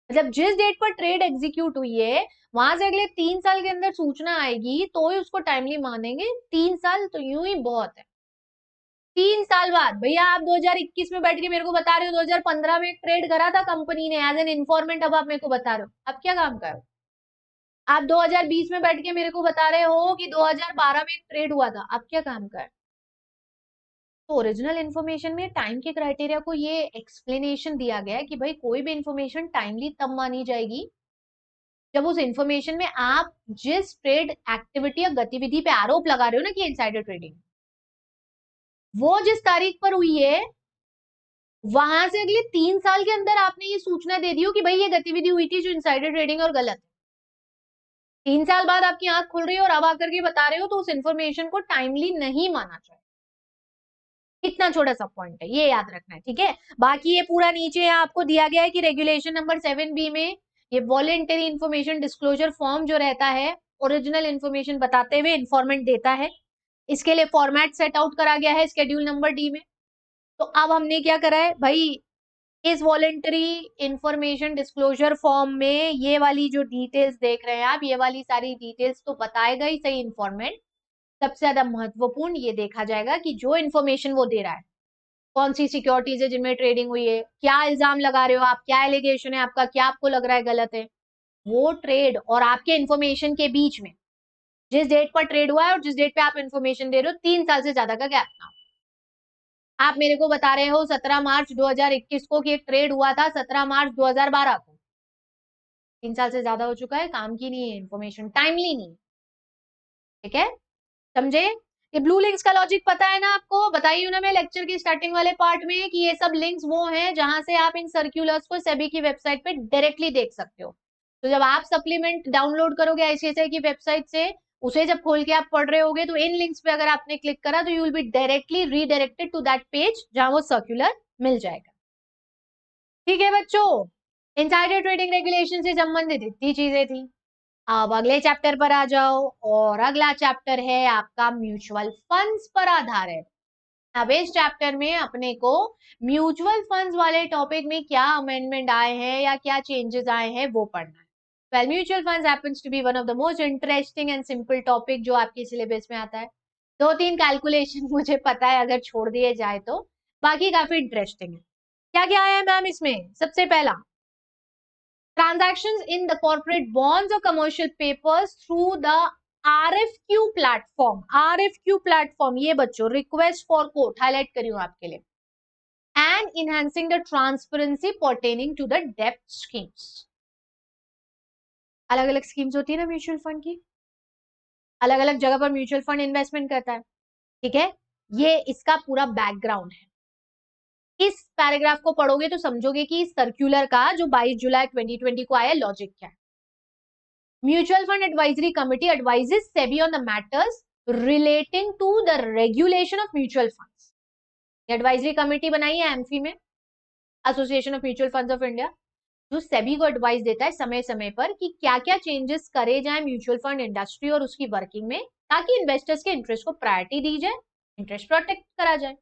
मतलब जिस डेट पर ट्रेड एग्जीक्यूट हुई है वहां से अगले 3 साल के अंदर सूचना आएगी तो ही उसको टाइमली मानेंगे। 3 साल तो यूं ही बहुत है। 3 साल बाद भैया आप 2021 में बैठ के मेरे को बता रहे हो 2015 में एक ट्रेड करा था कंपनी ने एज एन इन्फॉर्मेंट, अब आप मेरे को बता रहे हो आप क्या काम कर रहे हो? आप 2020 में बैठ के मेरे को बता रहे हो कि 2012 में एक ट्रेड हुआ था, आप क्या काम कर? तो ओरिजिनल इन्फॉर्मेशन में टाइम के क्राइटेरिया को ये एक्सप्लेनेशन दिया गया है कि भाई कोई भी इंफॉर्मेशन टाइमली तब मानी जाएगी जब उस इंफॉर्मेशन में आप जिस ट्रेड एक्टिविटी या गतिविधि पे आरोप लगा रहे हो ना कि इनसाइडर ट्रेडिंग, वो जिस तारीख पर हुई है वहां से अगले 3 साल के अंदर आपने ये सूचना दे दी हो कि भाई ये गतिविधि हुई थी जो इनसाइडर ट्रेडिंग और गलत है। 3 साल बाद आपकी आंख खुल रही है और अब आकर के बता रहे हो तो उस इंफॉर्मेशन को टाइमली नहीं माना चाहिए। कितना छोटा सा पॉइंट है, ये याद रखना है, ठीक है। बाकी ये पूरा नीचे आपको दिया गया है कि रेगुलेशन नंबर 7B में ये वॉलेंटरी इंफॉर्मेशन डिस्क्लोजर फॉर्म जो रहता है ओरिजिनल इंफॉर्मेशन बताते हुए इंफॉर्मेंट देता है, इसके लिए फॉर्मेट सेट आउट करा गया है शेड्यूल नंबर D में। तो अब हमने क्या करा है भाई, इस वॉलेंटरी इंफॉर्मेशन डिस्क्लोजर फॉर्म में ये वाली जो डिटेल्स देख रहे हैं आप, ये वाली सारी डिटेल्स तो बताएगा ही सही इंफॉर्मेंट, सबसे ज्यादा महत्वपूर्ण ये देखा जाएगा कि जो इन्फॉर्मेशन वो दे रहा है कौन सी सिक्योरिटीज है जिनमें ट्रेडिंग हुई है, क्या इल्जाम लगा रहे हो आप, क्या एलिगेशन है आपका, क्या आपको लग रहा है गलत है, वो ट्रेड और आपके इन्फॉर्मेशन के बीच में जिस डेट पर ट्रेड हुआ है और जिस डेट पे आप इन्फॉर्मेशन दे रहे हो 3 साल से ज्यादा का गैप ना। आप मेरे को बता रहे हो 17 मार्च 2021 को कि एक ट्रेड हुआ था 17 मार्च 2012 को, 3 साल से ज्यादा हो चुका है, काम की नहीं है इन्फॉर्मेशन, टाइमली नहीं, ठीक है, समझे। ये ब्लू लिंक्स का लॉजिक पता है ना आपको, बताइए ना मैं लेक्चर की स्टार्टिंग वाले पार्ट में कि ये सब लिंक्स वो हैं जहां से आप इन सर्क्यूलर्स को सेबी की वेबसाइट पे डायरेक्टली देख सकते हो। तो जब आप सप्लीमेंट डाउनलोड करोगे आईसीआईसीआई की वेबसाइट से, उसे जब खोल के आप पढ़ रहे होगे तो इन लिंक्स पे अगर आपने क्लिक करा तो you will be directly redirected to that page जहां वो सर्क्यूलर मिल जाएगा। ठीक है बच्चों, इनसाइडर ट्रेडिंग रेगुलेशन से संबंधित इतनी चीजें थी। अब अगले चैप्टर पर आ जाओ और अगला चैप्टर है आपका म्यूचुअल फंड्स पर आधारित। अब इस चैप्टर में अपने को म्यूचुअल फंड्स वाले टॉपिक में क्या अमेंडमेंट आए हैं या क्या चेंजेस आए हैं वो पढ़ना है। Well mutual funds happens to be one of the most interesting and simple topic जो आपके सिलेबस में आता है। 2-3 कैलकुलेशन मुझे पता है अगर छोड़ दिए जाए तो, बाकी काफी इंटरेस्टिंग है। क्या क्या आया है मैम इसमें? सबसे पहला transactions in the corporate bonds or commercial papers through the RFQ platform। RFQ platform ये बच्चों रिक्वेस्ट फॉर कोट हाईलाइट करी हूं आपके लिए, and enhancing the transparency pertaining to the debt schemes। अलग अलग स्कीम्स होती है ना म्यूचुअल फंड की, अलग अलग जगह पर म्यूचुअल फंड इन्वेस्टमेंट करता है, ठीक है, ये इसका पूरा बैकग्राउंड है। इस पैराग्राफ को पढ़ोगे तो समझोगे कि इस सर्क्यूलर का जो 22 जुलाई 2020 को आया लॉजिक क्या है। Mutual Fund Advisory Committee advises SEBI on the matters relating to the regulation of mutual funds। Advisory committee बनाई है एम्फी में, association of mutual funds of India, जो सेबी को एडवाइस देता है समय समय पर कि क्या क्या चेंजेस करे जाए म्यूचुअल फंड इंडस्ट्री और उसकी वर्किंग में, ताकि इन्वेस्टर्स के इंटरेस्ट को प्रायोरिटी दी जाए, इंटरेस्ट प्रोटेक्ट करा जाए।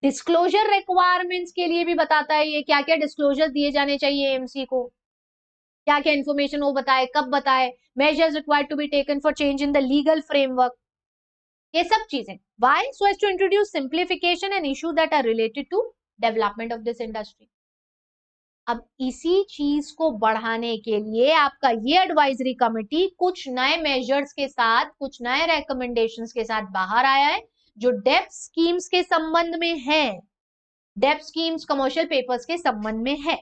डिस्क्लोजर रिक्वायरमेंट्स के लिए भी बताता है ये क्या क्या डिस्क्लोजर दिए जाने चाहिए एएमसी को, क्या क्या इन्फॉर्मेशन वो बताए, कब बताए, measures required to be taken for change in the legal framework, ये सब चीजें। Why? So as to introduce simplification and issue that are related to development of this industry. अब इसी चीज को बढ़ाने के लिए आपका ये एडवाइजरी कमिटी कुछ नए मेजर्स के साथ, कुछ नए रिकमेंडेशंस के साथ बाहर आया है जो डेप्ट स्कीम्स के संबंध में है, डेप्ट स्कीम्स कमर्शियल पेपर्स के संबंध में है।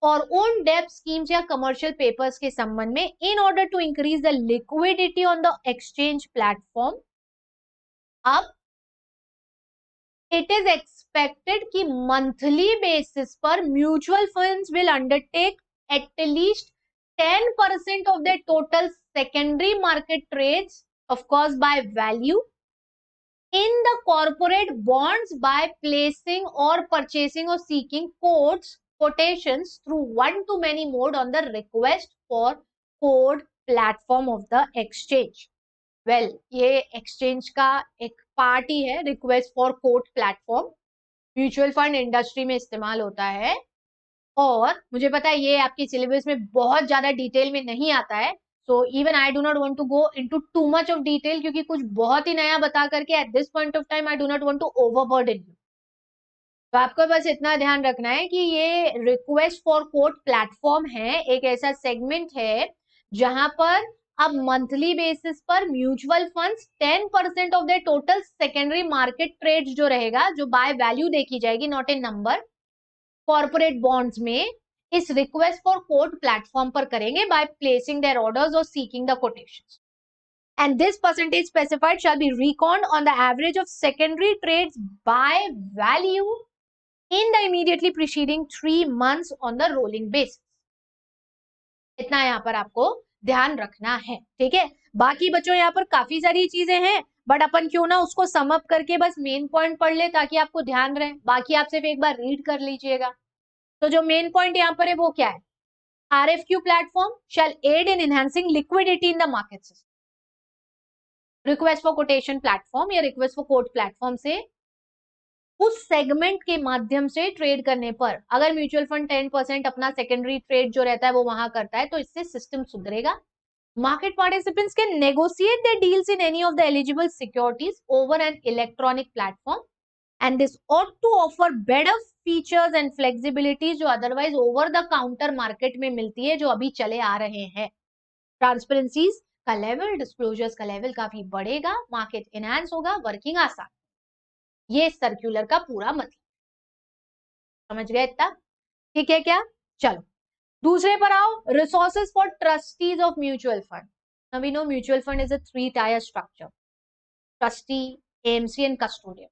और उन डेप्ट स्कीम्स या कमर्शियल पेपर्स के संबंध में in order to increase the liquidity on the exchange platform, अब इट इज एक्सपेक्टेड कि मंथली बेसिस पर mutual funds will undertake at least 10% of the total secondary market trades, of course by value, in the corporate bonds by placing or purchasing or seeking quotations through one to many mode on the request for quote platform of the exchange. Well, ये exchange का एक पार्ट ही है, request for quote platform. Mutual fund industry में इस्तेमाल होता है और मुझे पता है ये आपके सिलेबस में बहुत ज्यादा डिटेल में नहीं आता है. So even I do not want to go into too much of detail, क्योंकि कुछ बहुत ही नया बता करके at this point of time I do not want to overburden you. तो आपको बस इतना ध्यान रखना है कि ये रिक्वेस्ट फॉर कोट प्लेटफॉर्म है, एक ऐसा सेगमेंट है जहां पर अब मंथली बेसिस पर mutual funds 10% of the total secondary market trades जो रहेगा, जो बाय वैल्यू देखी जाएगी not in number, corporate bonds में इस रिक्वेस्ट फॉर कोट प्लेटफॉर्म पर करेंगे बाय प्लेसिंग देयर ऑर्डर्स और seeking the quotations. And this percentage specified shall be reckoned on the average of secondary trades by value in the immediately preceding 3 months on the rolling basis. इतना यहाँ पर आपको ध्यान रखना है, ठीक है. बाकी बच्चों यहाँ पर काफी सारी चीजें हैं, बट अपन क्यों ना उसको सम अप करके बस मेन पॉइंट पढ़ ले ताकि आपको ध्यान रहे. बाकी आप सिर्फ एक बार रीड कर लीजिएगा. तो जो मेन पॉइंट यहाँ पर है वो क्या है? RFQ platform shall aid in enhancing liquidity in the market system. Request for quotation platform या रिक्वेस्ट फॉर कोट प्लेटफॉर्म से उस सेगमेंट के माध्यम से ट्रेड करने पर अगर म्यूचुअल फंड 10% अपना सेकेंडरी ट्रेड जो रहता है वो वहां करता है, तो इससे सिस्टम सुधरेगा. Market participants can negotiate their deals in any of the eligible securities over an electronic platform and this ought to offer better features and flexibility जो otherwise over the counter market में मिलती है, जो अभी चले आ रहे हैं. ट्रांसपेरेंसीज का लेवल, डिस्क्लोजर्स का लेवल काफी बढ़ेगा, मार्केट एनहांस होगा, वर्किंग आसान. ये सर्कुलर का पूरा मतलब. समझ गए इतना? ठीक है क्या? चलो दूसरे पर आओ. Resources for trustees of mutual fund. Now we know mutual fund is a 3 tier structure, trustee, AMC and custodian,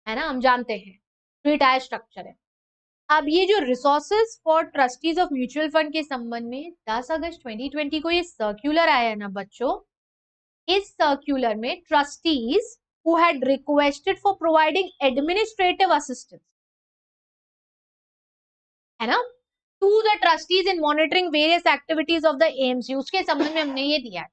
है ना, हम जानते हैं 3 टायर स्ट्रक्चर है. अब ये जो resources for trustees of mutual fund के संबंध में 10 अगस्त 2020 को ये सर्क्यूलर आया है ना बच्चों, इस सर्क्यूलर में trustees who had requested for providing administrative assistance, है ना, to the trustees in monitoring various activities of the AMC, उसके संबंध में हमने ये दिया है.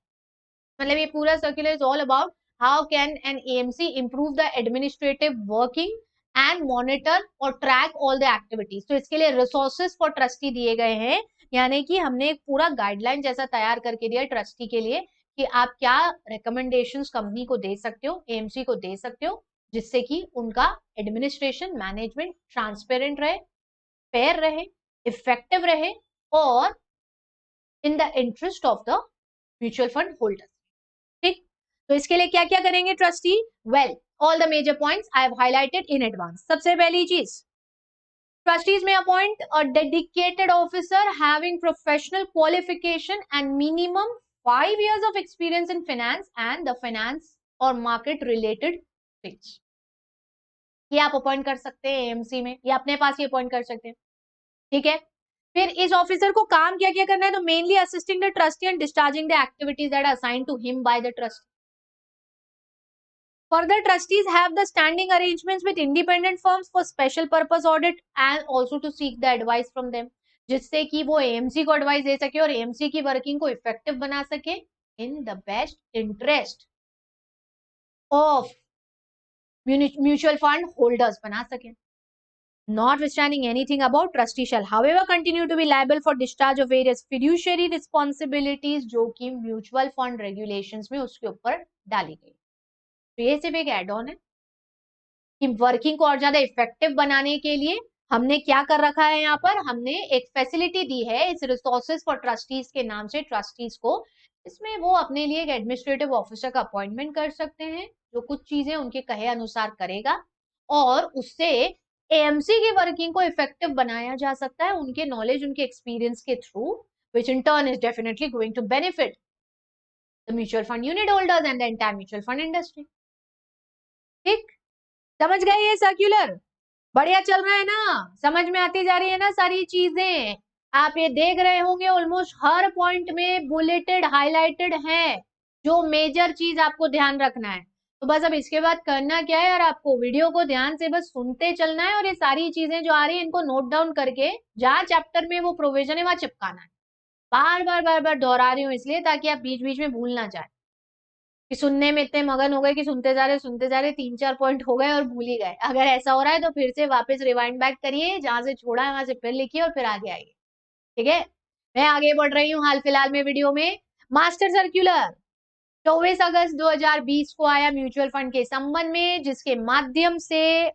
मतलब ये पूरा circular is all about how can an AMC improve the administrative working and monitor or track all the activities. तो इसके लिए resources for trustee दिए गए हैं, यानी कि हमने एक पूरा गाइडलाइन जैसा तैयार करके दिया ट्रस्टी के लिए कि आप क्या रिकमेंडेशंस कंपनी को दे सकते हो, एएमसी को दे सकते हो, जिससे कि उनका एडमिनिस्ट्रेशन मैनेजमेंट ट्रांसपेरेंट रहे, फेयर रहे, इफेक्टिव रहे और in the interest of the mutual fund holders. ठीक, तो इसके लिए क्या क्या करेंगे trustee? Well, all the major points I have highlighted in advance. सबसे पहली चीज, trustees may appoint a dedicated officer having professional qualification and minimum 5 years of experience in finance and the finance or market related things. ये आप अपॉइंट कर सकते हैं एएमसी में या अपने पास ही अपॉइंट कर सकते हैं. ठीक है, फिर इस ऑफिसर को काम क्या क्या करना है? तो mainly assisting the trustee and discharging the activities that are assigned to him by the trustee. Further, trustees have the standing arrangements with independent firms for special purpose audit and also to seek the advice from them, जिससे कि वो एएमसी को एडवाइस दे सके और एएमसी की वर्किंग को इफेक्टिव बना सके in the best interest of mutual fund holders बना सके. Notwithstanding anything about, trustee shall however continue to be liable for discharge of various fiduciary responsibilities जो कि म्यूचुअल फंड रेगुलेशंस में उसके ऊपर डाली गई. तो ये सिर्फ एक एड ऑन है कि वर्किंग को और ज्यादा इफेक्टिव बनाने के लिए हमने क्या कर रखा है. यहाँ पर हमने एक फैसिलिटी दी है इस रिसोर्सेज फॉर ट्रस्टीज के नाम से ट्रस्टीज को. इसमें वो अपने लिए एक एडमिनिस्ट्रेटिव ऑफिसर का अपॉइंटमेंट कर सकते हैं जो कुछ चीजें उनके कहे अनुसार करेगा और उससे एएमसी की वर्किंग को इफेक्टिव बनाया जा सकता है उनके नॉलेज, उनके एक्सपीरियंस के through, which in turn is definitely going to benefit the mutual fund unit holders and the entire mutual fund industry. ठीक, समझ गए ये सर्क्यूलर? बढ़िया चल रहा है ना, समझ में आती जा रही है ना सारी चीजें? आप ये देख रहे होंगे ऑलमोस्ट हर पॉइंट में बुलेटेड हाईलाइटेड है जो मेजर चीज आपको ध्यान रखना है. तो बस अब इसके बाद करना क्या है, और आपको वीडियो को ध्यान से बस सुनते चलना है, और ये सारी चीजें जो आ रही है इनको नोट डाउन करके जहां चैप्टर में वो प्रोविजन है वहां चिपकाना है। बार बार बार बार दोहरा रही हूँ इसलिए ताकि आप बीच बीच में भूल ना जाए, कि सुनने में इतने मगन हो गए कि सुनते जा रहे 3-4 पॉइंट हो गए और भूल ही गए। अगर ऐसा हो रहा है तो फिर से वापस रिवाइंड बैक करिए, जहां से छोड़ा है वहां से फिर लिखिए और फिर आगे आइए। ठीक है, मैं आगे बढ़ रही हूँ हाल फिलहाल में वीडियो में। मास्टर सर्क्यूलर 24 अगस्त 2020 को आया म्यूचुअल फंड के संबंध में, जिसके माध्यम से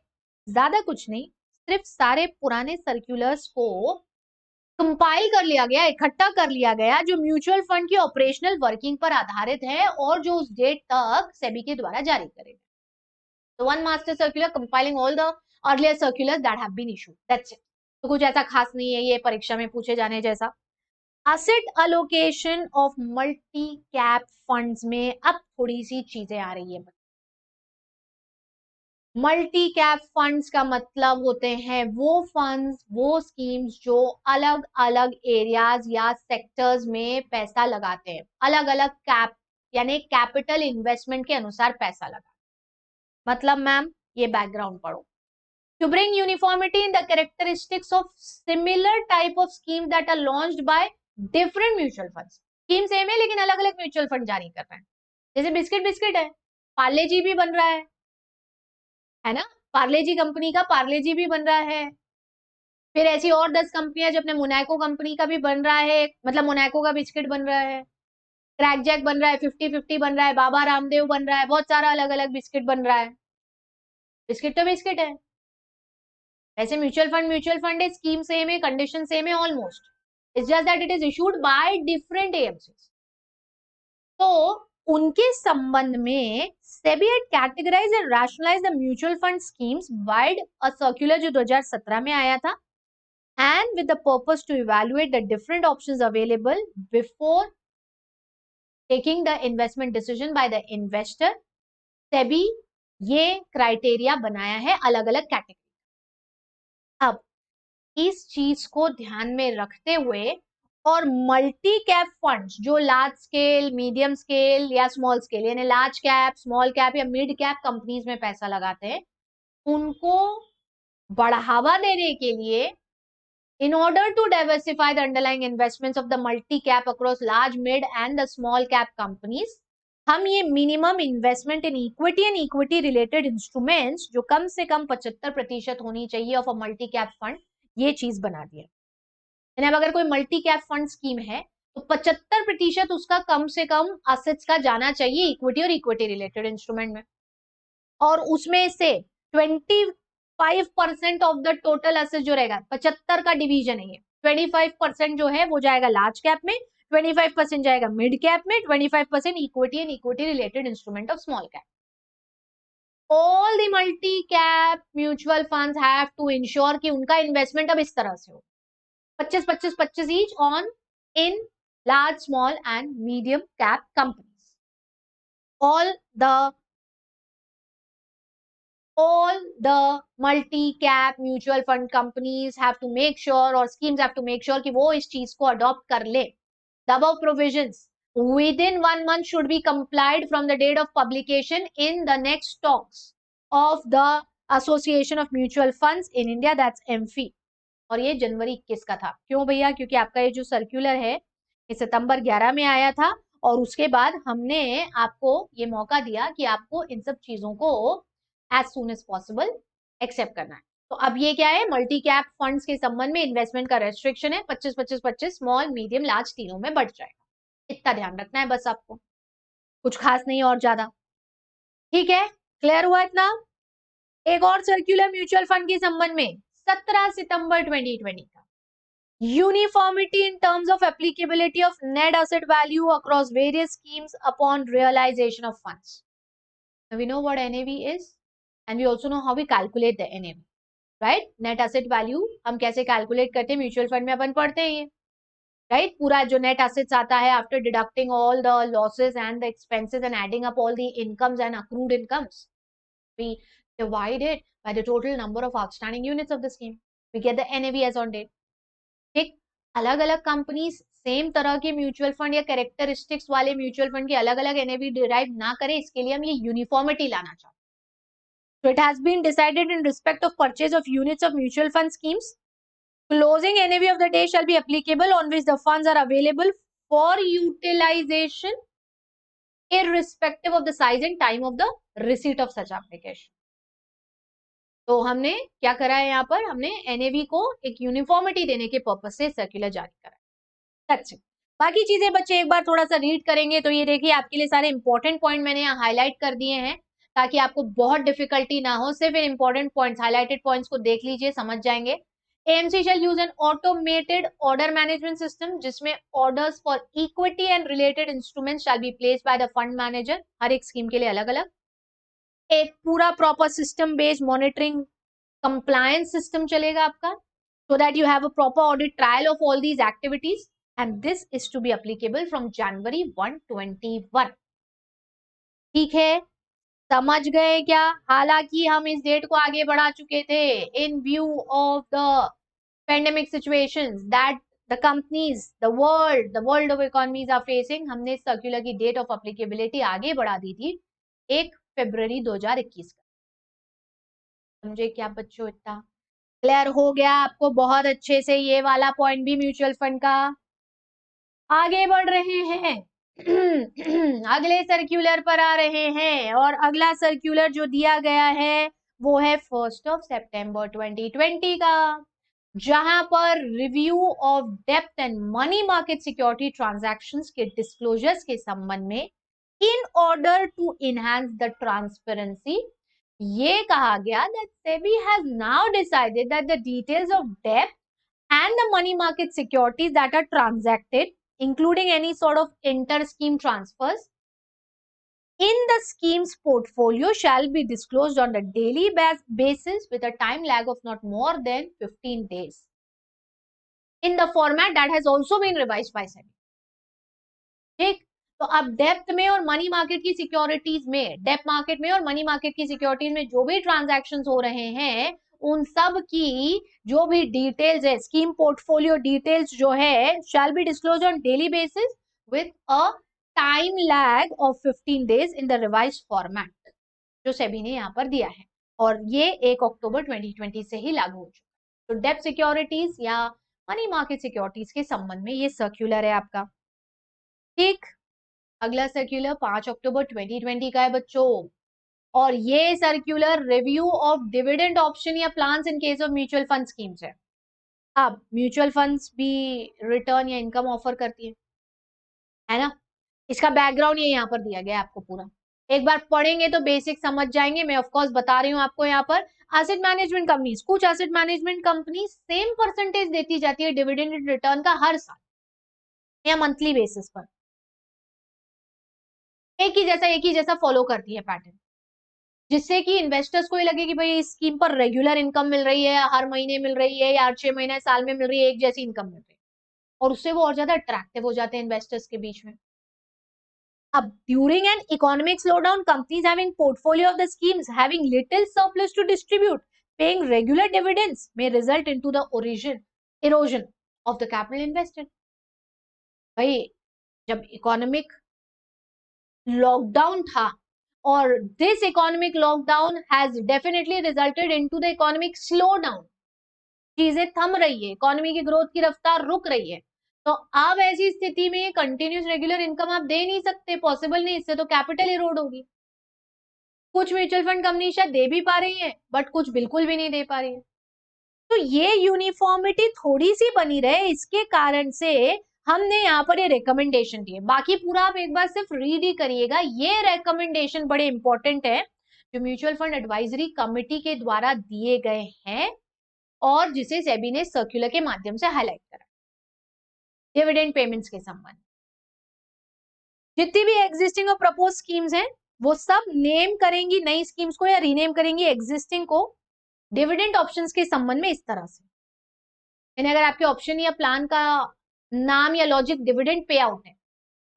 ज्यादा कुछ नहीं, सिर्फ सारे पुराने सर्क्यूलर्स को कंपाइल कर लिया गया, इकट्ठा कर लिया गया, जो म्यूचुअल फंड की ऑपरेशनल वर्किंग पर आधारित है और जो उस डेट तक सेबी के द्वारा जारी करे। तो one master circular compiling all the earlier circulars that have been issued, that's it. तो कुछ ऐसा खास नहीं है ये परीक्षा में पूछे जाने जैसा। Asset allocation of multi cap funds में अब थोड़ी सी चीजें आ रही है। मल्टी कैप फंड्स का मतलब होते हैं वो फंड्स, वो स्कीम्स जो अलग अलग एरियाज या सेक्टर्स में पैसा लगाते हैं, अलग अलग कैप यानी कैपिटल इन्वेस्टमेंट के अनुसार पैसा लगा। मतलब मैम ये बैकग्राउंड पढ़ो। To bring uniformity in the characteristics of similar type of scheme that are launched by different mutual funds. Scheme same है लेकिन अलग अलग म्यूचुअल फंड जारी कर रहे हैं। जैसे बिस्किट बिस्किट है, पार्ले जी भी बन रहा है ना, पार्ले जी कंपनी का पार्ले जी भी बन रहा है। फिर ऐसी और 10 कंपनियां, जो अपने मोनाको कंपनी का भी बन रहा है, मतलब मोनाको का बिस्किट बन रहा है, क्रैक जैक बन रहा है, 50-50 बन रहा है, बाबा रामदेव बन रहा है, बहुत सारा अलग अलग बिस्किट बन रहा है। बिस्किट तो बिस्किट है। ऐसे म्यूचुअल फंड है, स्कीम सेम है, कंडीशन सेम है almost, it's just that it is issued by different AMC. तो उनके संबंध में SEBI had categorized and rationalized the mutual fund schemes via a circular जो 2017 में आया था, and with the purpose to evaluate the different options available before taking the investment decision by the investor. SEBI ये क्राइटेरिया बनाया है अलग अलग कैटेगरी। अब इस चीज को ध्यान में रखते हुए और मल्टी कैप फंड्स जो लार्ज स्केल, मीडियम स्केल या स्मॉल स्केल यानी लार्ज कैप, स्मॉल कैप या मिड कैप कंपनीज में पैसा लगाते हैं, उनको बढ़ावा देने के लिए, in order to diversify the underlying investments of the multi cap across large, mid and the small cap companies, हम ये minimum investment in equity and equity related instruments जो कम से कम 75% होनी चाहिए of a multi cap fund, ये चीज बना दी है। अब अगर कोई मल्टी कैप फंड स्कीम है तो 75% उसका कम से कम असेट्स का जाना चाहिए इक्विटी और इक्विटी रिलेटेड इंस्ट्रूमेंट में, और उसमें से 25% ऑफ द टोटल असेट जो रहेगा, 75 का डिवीजन है ये, 25% जो है वो जाएगा लार्ज कैप में, 25% जाएगा मिड कैप में, 25% equity and equity related instrument of small cap. All the multi cap mutual funds have to ensure कि उनका इन्वेस्टमेंट अब इस तरह से हो, 25-25-25 each on in large, small and medium cap companies. All the multi-cap mutual fund companies have to make sure, or schemes have to make sure कि वो इस चीज को adopt कर ले. The above provisions within 1 month should be complied from the date of publication in the next stocks of the Association of Mutual Funds in India, that's MFI. और ये जनवरी 21 का था। क्यों भैया? क्योंकि आपका ये जो सर्क्यूलर है ये सितंबर 11 में आया था, और उसके बाद हमने आपको ये मौका दिया कि आपको इन सब चीजों को as soon as possible accept करना है। तो अब ये क्या है, मल्टी कैप फंड्स के संबंध में इन्वेस्टमेंट का रेस्ट्रिक्शन है, 25-25-25 स्मॉल, मीडियम, लार्ज तीनों में बढ़ जाएगा। इतना ध्यान रखना है बस आपको, कुछ खास नहीं और ज्यादा। ठीक है, क्लियर हुआ इतना? एक और सर्क्यूलर म्यूचुअल फंड के संबंध में 17 सितंबर 2020 का, uniformity in terms of applicability of net asset value across various schemes upon realisation of funds. We know what NAV is and we also know how we calculate the NAV, right? Net asset value हम कैसे calculate करते हैं, म्यूचुअल फंड में अपन पढ़ते हैं ये, right? पूरा जो net assets आता है after deducting all the losses and the expenses and adding up all the incomes and accrued incomes, we divide it by the total number of outstanding units of the scheme, we get the NAV as on date. ठीक, अलग अलग कंपनीज सेम तरह के म्यूचुअल फंड या कैरेक्टरिस्टिक्स वाले म्यूचुअल फंड के अलग अलग एनएवी डिराइव ना करें, इसके लिए हम ये यूनिफॉर्मिटी लाना चाहते हैं. So it has been decided in respect of purchase of units of mutual fund schemes. Closing NAV of the day shall be applicable on which the funds are available for utilization irrespective of the size and time of the receipt of such application. तो हमने क्या करा है यहाँ पर, हमने NAV को एक यूनिफॉर्मिटी देने के पर्पस से सर्कुलर जारी करा है. That's it. बाकी चीजें बच्चे एक बार थोड़ा सा रीड करेंगे तो ये देखिए आपके लिए सारे इंपॉर्टेंट पॉइंट मैंने यहाँ हाईलाइट कर दिए हैं ताकि आपको बहुत डिफिकल्टी ना हो. सिर्फ इन इंपॉर्टेंट पॉइंट्स, हाईलाइटेड पॉइंट्स को देख लीजिए, समझ जाएंगे. AMC shall use an automated order management system जिसमें orders for equity and related instruments shall be placed by the fund manager. हर एक स्कीम के लिए अलग अलग. एक पूरा proper system based monitoring compliance system चलेगा आपका, so that you have a proper audit trail of all these activities, and this is to be applicable from January 1, 2021. ठीक है, समझ गए क्या? हालांकि हम इस डेट को आगे बढ़ा चुके थे. In view of the pandemic situations that the companies, the world of economies are facing, हमने सर्कुलर की डेट ऑफ एप्लीकेबिलिटी आगे बढ़ा दी थी 1 फरवरी 2021 का. समझे क्या बच्चों? इतना क्लियर हो गया आपको बहुत अच्छे से ये वाला पॉइंट भी म्यूचुअल फंड का. आगे बढ़ रहे हैं. अगले सर्कुलर पर आ रहे हैं और अगला सर्कुलर जो दिया गया है वो है 1 सितंबर 2020 का, जहां पर रिव्यू ऑफ डेप्थ and money market security transactions के डिस्क्लोजर्स के संबंध में in order to enhance the transparency ये कहा गया that SEBI has now decided that the details of debt and the money market securities that are transacted, including any sort of inter-scheme transfers in the scheme's portfolio, shall be disclosed on a daily basis with a time lag of not more than 15 days in the format that has also been revised by SEBI. ठीक, तो अब डेप्थ में और मनी मार्केट की सिक्योरिटीज में, डेप्थ मार्केट में और मनी मार्केट की सिक्योरिटीज में जो भी ट्रांजैक्शंस हो रहे हैं उन सब की जो भी डिटेल्स है, स्कीम पोर्टफोलियो डिटेल्स जो है, shall be disclose on daily basis with a time lag of 15 days in the revised format जो सेबी ने यहाँ पर दिया है, और ये 1 अक्टूबर 2020 से ही लागू हो चुका है. तो डेप्थ सिक्योरिटीज या मनी मार्केट सिक्योरिटीज के संबंध में ये सर्क्यूलर है आपका. ठीक, अगला सर्क्यूलर 5 अक्टूबर 2020 का है बच्चों, और ये circular review of dividend option या plans in case of mutual fund schemes है. अब म्यूचुअल फंड्स भी रिटर्न या इनकम ऑफर करती है ना. इसका बैकग्राउंड ये यहाँ पर दिया गया है आपको पूरा. एक बार पढ़ेंगे तो बेसिक समझ जाएंगे. मैं ऑफ कोर्स बता रही हूँ आपको यहाँ पर. एसेट मैनेजमेंट कंपनीज, कुछ asset management company same percentage देती जाती है डिविडेंड रिटर्न का हर साल या मंथली बेसिस पर. एक ही जैसा फॉलो करती है पैटर्न, जिससे कि इन्वेस्टर्स को ये लगे कि भाई इस स्कीम पर रेगुलर इनकम मिल रही है, हर महीने मिल रही है या हर 6 महीने साल में मिल रही है, एक जैसी इनकम मिल रही है, और उससे वो और ज्यादा अट्रैक्टिव हो जाते हैं इन्वेस्टर्स के बीच में. अब during an economic slowdown companies having portfolio of the schemes having little surplus to distribute paying regular dividends may result into the erosion of the capital invested. भाई जब इकोनॉमिक लॉकडाउन था, और this economic lockdown has definitely resulted into the economic slowdown. चीजें थम रही है, इकोनॉमी की ग्रोथ की रफ्तार रुक रही है. तो अब ऐसी स्थिति में कंटिन्यूस रेगुलर इनकम आप दे नहीं सकते, पॉसिबल नहीं, इससे तो कैपिटल इरोड होगी. कुछ म्यूचुअल फंड कंपनी शायद दे भी पा रही है बट कुछ बिल्कुल भी नहीं दे पा रही है. तो ये यूनिफॉर्मिटी थोड़ी सी बनी रहे, इसके कारण से हमने यहाँ पर ये रिकमेंडेशन दिए. बाकी पूरा आप एक बार सिर्फ रीड ही करिएगा. ये रिकमेंडेशन बड़े इंपॉर्टेंट है जो म्यूचुअल फंड एडवाइजरी कमिटी के द्वारा दिए गए हैं और जिसे सेबी ने सर्कुलर के माध्यम से हाईलाइट करा. डिविडेंड पेमेंट्स के संबंध, जितनी भी एग्जिस्टिंग और प्रपोज स्कीम्स हैं वो सब नेम करेंगी नई स्कीम्स को या रीनेम करेंगी एग्जिस्टिंग को डिविडेंड ऑप्शंस के संबंध में. इस तरह से यानी अगर आपके ऑप्शन या प्लान का नाम या लॉजिक डिविडेंड पे आउट है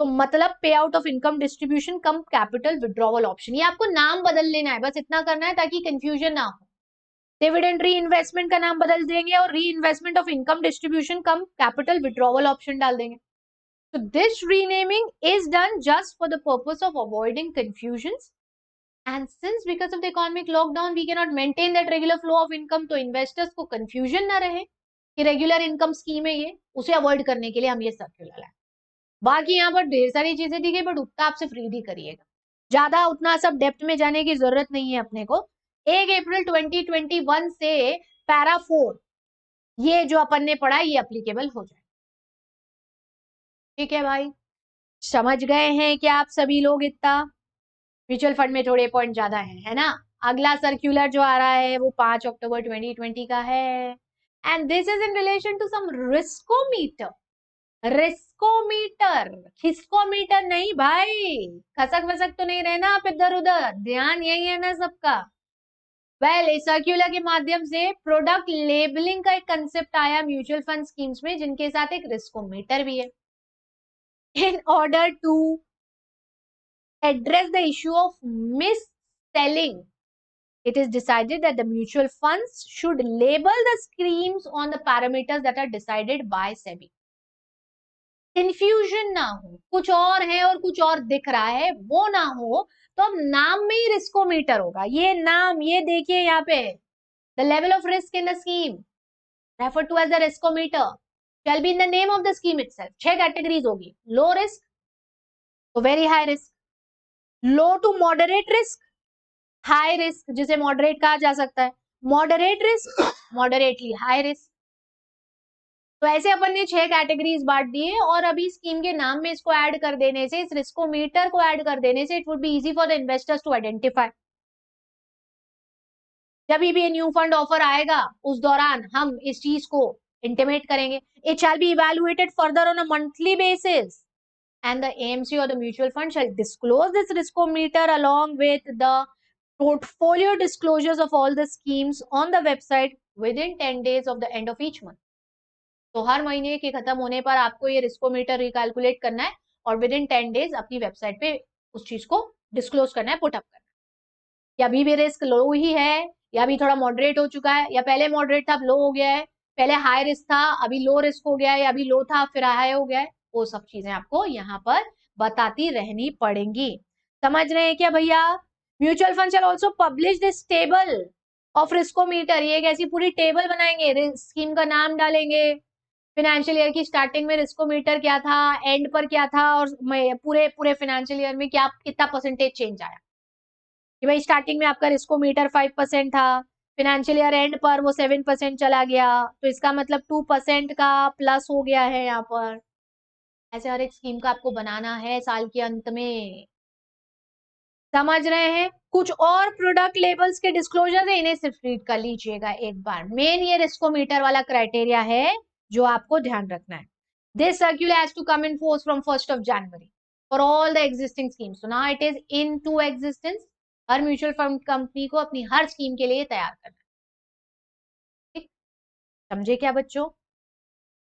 तो मतलब पे out of income distribution come capital withdrawal option, ये आपको नाम बदल लेना है, बस इतना करना है ताकि कंफ्यूजन ना हो. डिविडेंड री इन्वेस्टमेंट का नाम बदल देंगे और री investment of income distribution come capital withdrawal option डाल देंगे. So this renaming is done just for the purpose of avoiding confusions. And since because of the economic lockdown we cannot maintain that regular flow of income, तो investors को confusion ना रहे कि regular income scheme है ये, उसे avoid करने के लिए हम ये सर्कुलर लाए। बाकी यहाँ पर ढेर सारी चीजें दी गई, बट उतना आपसे फ्री भी करिएगा, ज्यादा उतना सब डेप्थ में जाने की जरूरत नहीं है अपने को। 1 अप्रैल 2021 से पैरा 4 ये जो अपन ने पढ़ा ये अप्लीकेबल हो जाए। ठीक है भाई, समझ गए हैं कि आप सभी लोग इतना? म्यूचुअल फंड में थोड़े पॉइंट ज्यादा है ना। अगला सर्क्यूलर जो आ रहा है वो 5 अक्टूबर 2020 का है, and this is in relation to some riskometer. Riskometer, खिस्कोमीटर नहीं भाई, खसक वसक तो नहीं रहना आप इधर उधर, ध्यान यही है ना सबका। वेल, इस सर्क्यूलर के माध्यम से प्रोडक्ट लेबलिंग का एक कंसेप्ट आया म्यूचुअल फंड स्कीम्स में, जिनके साथ एक रिस्कोमीटर भी है। In order to address the issue of mis-selling, it is decided that the mutual funds should label the schemes on the parameters that are decided by SEBI. Confusion ना हो, कुछ और है और कुछ और दिख रहा है, वो ना हो, तो अब नाम में ही रिस्कोमीटर होगा। ये नाम, ये देखिए यहाँ पे, the level of risk in the scheme referred to as the riskometer shall be in the name of the scheme itself. 6 categories होगी, low risk to very high risk, low to moderate risk, high risk जिसे मॉडरेट कहा जा सकता है, moderate risk, moderately high risk. तो ऐसे अपन ने 6 कैटेगरीज बांट दिए, और अभी स्कीम के नाम में इसको ऐड कर देने से, इस रिस्कोमीटर को ऐड कर देने से, it would be easy for the investors to identify. जब भी न्यू फंड ऑफर आएगा उस दौरान हम इस चीज को इंटीमेट करेंगे। It shall be evaluated further on a monthly basis, and the AMC or the mutual fund shall disclose this riskometer along with the portfolio disclosures of all the schemes on the website within 10 days of the end of each month. तो हर महीने के खत्म होने पर आपको ये रिस्कोमीटर रिकैलकुलेट करना है और विद इन 10 डेज अपनी वेबसाइट पे उस चीज को डिस्क्लोज करना है, पुट अप करना है कि अभी भी रिस्क लो ही है, या अभी थोड़ा मॉडरेट हो चुका है, या पहले मॉडरेट था अब लो हो गया है, पहले हाई रिस्क था अभी लो रिस्क हो गया है, या अभी लो था फिर हाई हो गया है। वो सब चीजें आपको यहाँ पर बताती रहनी पड़ेंगी। समझ रहे हैं क्या भैया? Mutual fund shell also publish this table of riskometer, ये एक ऐसी पूरी टेबल बनाएंगे, स्कीम का नाम डालेंगे, फाइनेंशियल ईयर की स्टार्टिंग में रिस्कोमीटर क्या था, एंड पर क्या था, और पूरे पूरे फाइनेंशियल ईयर में क्या कितना परसेंटेज चेंज आया, कि भाई स्टार्टिंग में आपका रिस्कोमीटर 5% था, फाइनेंशियल ईयर एंड पर वो 7% चला गया, तो इसका मतलब 2% का प्लस हो गया है यहाँ पर। ऐसे हर एक स्कीम का आपको बनाना है साल के अंत में। समझ रहे हैं? कुछ और प्रोडक्ट लेबल्स के डिस्क्लोजर है, इन्हें सिर्फ रीड कर लीजिएगा एक बार। मेन ये रिस्कोमीटर वाला क्राइटेरिया है जो आपको ध्यान रखना है। This circular has to come in force from 1st of January for all the existing schemes. So now it is in to existence. हर म्यूचुअल फंड कंपनी को अपनी हर स्कीम के लिए तैयार करना है। ठीक, समझे क्या बच्चों?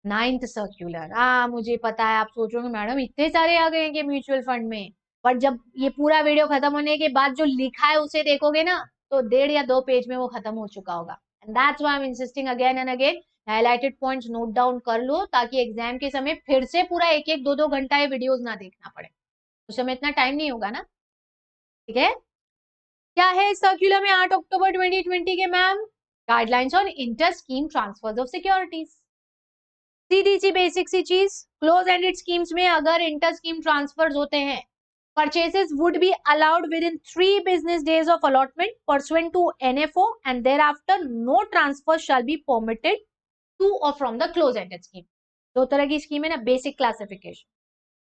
9th सर्क्यूलर, हाँ मुझे पता है आप सोचोगे मैडम इतने सारे आ गए हैं म्यूचुअल फंड में, बट जब ये पूरा वीडियो खत्म होने के बाद जो लिखा है उसे देखोगे ना, तो 1.5 या 2 पेज में वो खत्म हो चुका होगा। And that's why I am insisting again and again, highlighted points note down कर लो ताकि एग्जाम के समय फिर से पूरा 1-1, 2-2 घंटा ये वीडियोस ना देखना पड़े, उस समय इतना टाइम नहीं होगा ना। ठीक है, क्या है इस सर्क्यूलर में 8 अक्टूबर 2020 के ma'am? Guidelines on inter scheme transfers of securities. सीधी सी बेसिक सी चीज, क्लोज एंडेड स्कीम्स में अगर इंटर स्कीम ट्रांसफर्स होते हैं, purchases would be allowed within 3 business days of allotment pursuant to NFO, and thereafter no transfer shall be permitted to or from the close ended scheme. दो तरह की स्कीम है ना, बेसिक क्लासिफिकेशन।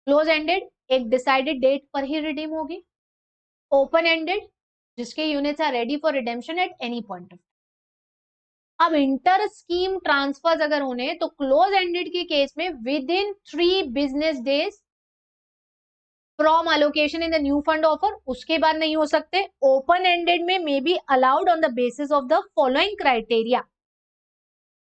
क्लोज एंडेड एक डिसाइडेड डेट पर ही रिडीम होगी, ओपन एंडेड जिसके units are ready for redemption at any point of. अब इंटर स्कीम ट्रांसफर्स अगर होने तो क्लोज एंडेड के केस में within 3 business days from allocation in the new fund offer, उसके बाद नहीं हो सकते। ओपन एंडेड में may be allowed on the basis of the following criteria,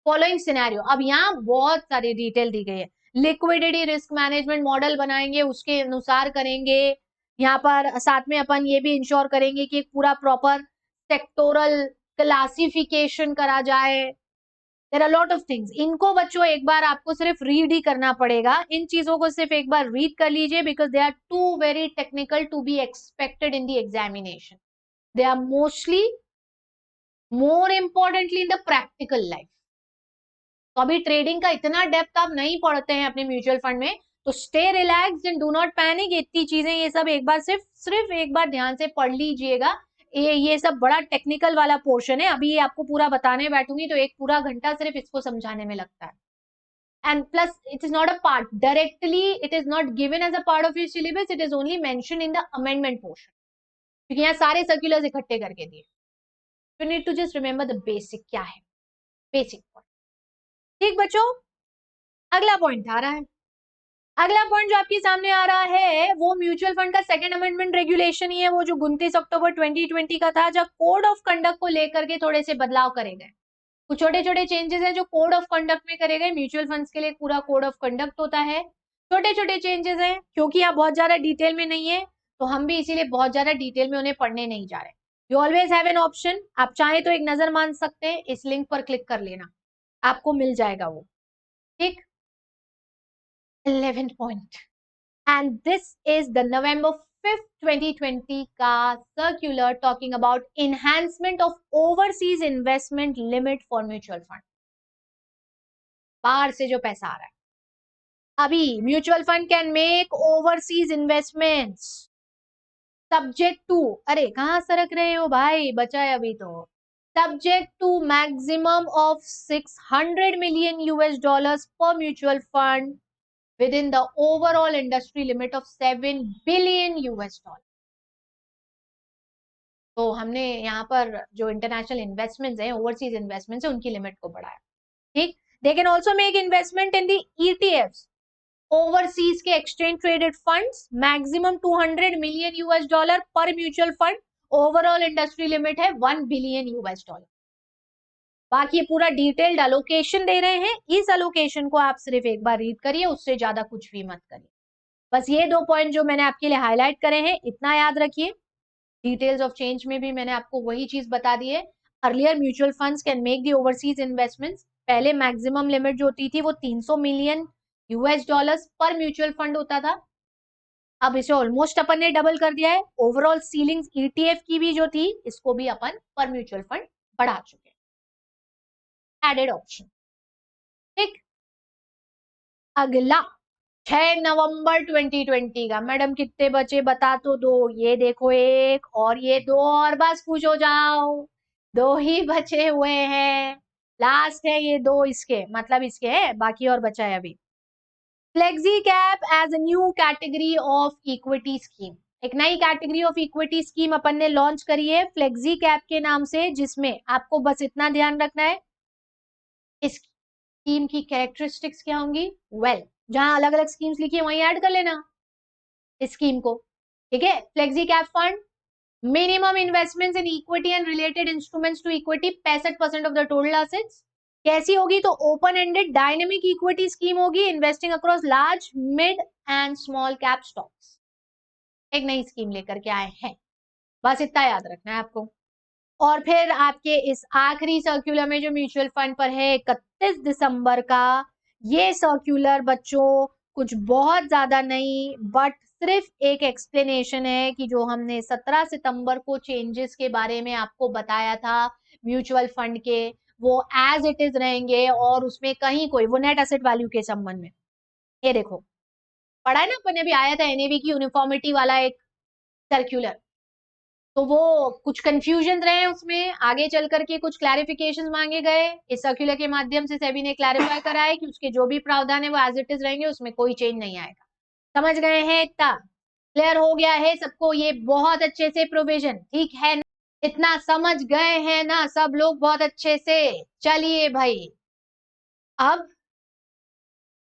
following scenario. अब यहाँ बहुत सारी डिटेल दी गई है, लिक्विडिटी रिस्क मैनेजमेंट मॉडल बनाएंगे उसके अनुसार करेंगे। यहाँ पर साथ में अपन ये भी इंश्योर करेंगे कि एक पूरा प्रॉपर सेक्टोरल क्लासिफिकेशन करा जाए, there are lot of things. इनको बच्चों एक बार आपको सिर्फ रीड ही करना पड़ेगा, इन चीजों को सिर्फ एक बार रीड कर लीजिए, because they are too very technical to be expected in the examination. They are mostly more importantly in the practical life. तो अभी ट्रेडिंग का इतना डेप्थ आप नहीं पढ़ते हैं अपने म्यूचुअल फंड में, तो stay relaxed and do not panic. इतनी चीजें ये सब एक बार सिर्फ एक बार ध्यान से पढ़ लीजिएगा। ये सब बड़ा टेक्निकल वाला पोर्शन है, अभी ये आपको पूरा बताने बैठूंगी तो एक पूरा घंटा सिर्फ इसको समझाने में लगता है। And plus it is not a part directly, it is not given as a part of your syllabus, it is only mention in the amendment portion, क्योंकि यहाँ सारे सर्कुलर्स इकट्ठे करके दिए। You need to just remember the basic, क्या है बेसिक पॉइंट। ठीक बच्चों, अगला पॉइंट आ रहा है। अगला पॉइंट जो आपके सामने आ रहा है वो म्यूचुअल फंड का सेकंड अमेंडमेंट रेगुलेशन ही है, वो जो 29 अक्टूबर 2020 का था, जब कोड ऑफ कंडक्ट को लेकर के थोड़े से बदलाव करे गए। कुछ छोटे छोटे चेंजेस हैं जो कोड ऑफ कंडक्ट में करे गए। म्यूचुअल फंड्स के लिए पूरा कोड ऑफ कंडक्ट होता है, छोटे छोटे चेंजेस हैं। क्योंकि आप बहुत ज्यादा डिटेल में नहीं है तो हम भी इसीलिए बहुत ज्यादा डिटेल में उन्हें पढ़ने नहीं जा रहे। You always have an option, आप चाहे तो एक नजर मान सकते हैं, इस लिंक पर क्लिक कर लेना, आपको मिल जाएगा वो। ठीक, 11th point, and this is the November 5th 2020 का circular talking about enhancement of overseas investment limit for mutual fund। बाहर से जो पैसा आ रहा है, अभी mutual fund can make overseas investments subject to, अरे कहां सरक रहे हो भाई, बचा है अभी तो, subject to maximum of $600 million per mutual fund within the overall industry limit of $7 billion। तो हमने यहाँ पर जो इंटरनेशनल इन्वेस्टमेंट्स हैं, ओवरसीज इन्वेस्टमेंट्स हैं, उनकी लिमिट को बढ़ाया। ठीक, they can also make investment in the ETFs, overseas के exchange traded funds, maximum $200 million पर mutual fund, overall industry limit है $1 billion। बाकी पूरा डिटेल्ड अलोकेशन दे रहे हैं, इस अलोकेशन को आप सिर्फ एक बार रीड करिए, उससे ज्यादा कुछ भी मत करिए। बस ये 2 पॉइंट जो मैंने आपके लिए हाईलाइट करे हैं, इतना याद रखिए। डिटेल्स ऑफ चेंज में भी मैंने आपको वही चीज बता दी है। Earlier mutual funds can make the overseas investments, पहले मैक्सिमम लिमिट जो होती थी वो $300 million पर म्यूचुअल फंड होता था, अब इसे ऑलमोस्ट अपन ने डबल कर दिया है। ओवरऑल सीलिंग्स ETF की भी जो थी, इसको भी अपन पर म्यूचुअल फंड बढ़ा चुके हैं, एडेड ऑप्शन। ठीक, अगला 6 नवंबर 2020 का, मैडम कितने बचे बता तो दो, ये देखो एक और ये 2 और, बस खुश हो जाओ, 2 ही बचे हुए हैं, लास्ट है ये 2, इसके मतलब इसके है, बाकी और बचा है अभी। Flexi cap as a new category of equity scheme, एक नई कैटेगरी ऑफ इक्विटी स्कीम अपन ने लॉन्च करी है फ्लेक्सी कैप के नाम से, जिसमें आपको बस इतना ध्यान रखना है, इस स्कीम की कैरेक्टरिस्टिक्स क्या होंगी, वेल जहां अलग अलग स्कीम्स लिखी है वहीं ऐड कर लेना इस स्कीम को। ठीक है, flexi cap fund, minimum investments in equity and related instruments to equity 65% of the total assets. कैसी होगी, तो open ended dynamic equity scheme होगी, investing across large mid and small cap stocks. एक नई स्कीम लेकर के आए हैं, बस इतना याद रखना है आपको। और फिर आपके इस आखिरी सर्कुलर में जो म्यूचुअल फंड पर है 31 दिसंबर का, ये सर्कुलर बच्चों कुछ बहुत ज्यादा नहीं, बट सिर्फ एक एक्सप्लेनेशन है कि जो हमने 17 सितंबर को चेंजेस के बारे में आपको बताया था म्यूचुअल फंड के, वो एज इट इज रहेंगे, और उसमें कहीं कोई, वो नेट एसेट वैल्यू के संबंध में, ये देखो पढ़ा है ना अपन ने, अभी आया था NAV की यूनिफॉर्मिटी वाला एक सर्कुलर, तो वो कुछ कंफ्यूजन रहे उसमें, आगे चल करके कुछ क्लैरिफिकेशंस मांगे गए, इस सर्कुलर के माध्यम से सेबी ने क्लैरिफाई करा है कि उसके जो भी प्रावधान है वो एज इट इज रहेंगे, उसमें कोई चेंज नहीं आएगा। समझ गए हैं, इतना क्लियर हो गया है सबको, ये बहुत अच्छे से प्रोविजन, ठीक है ना? इतना समझ गए हैं ना सब लोग बहुत अच्छे से? चलिए भाई, अब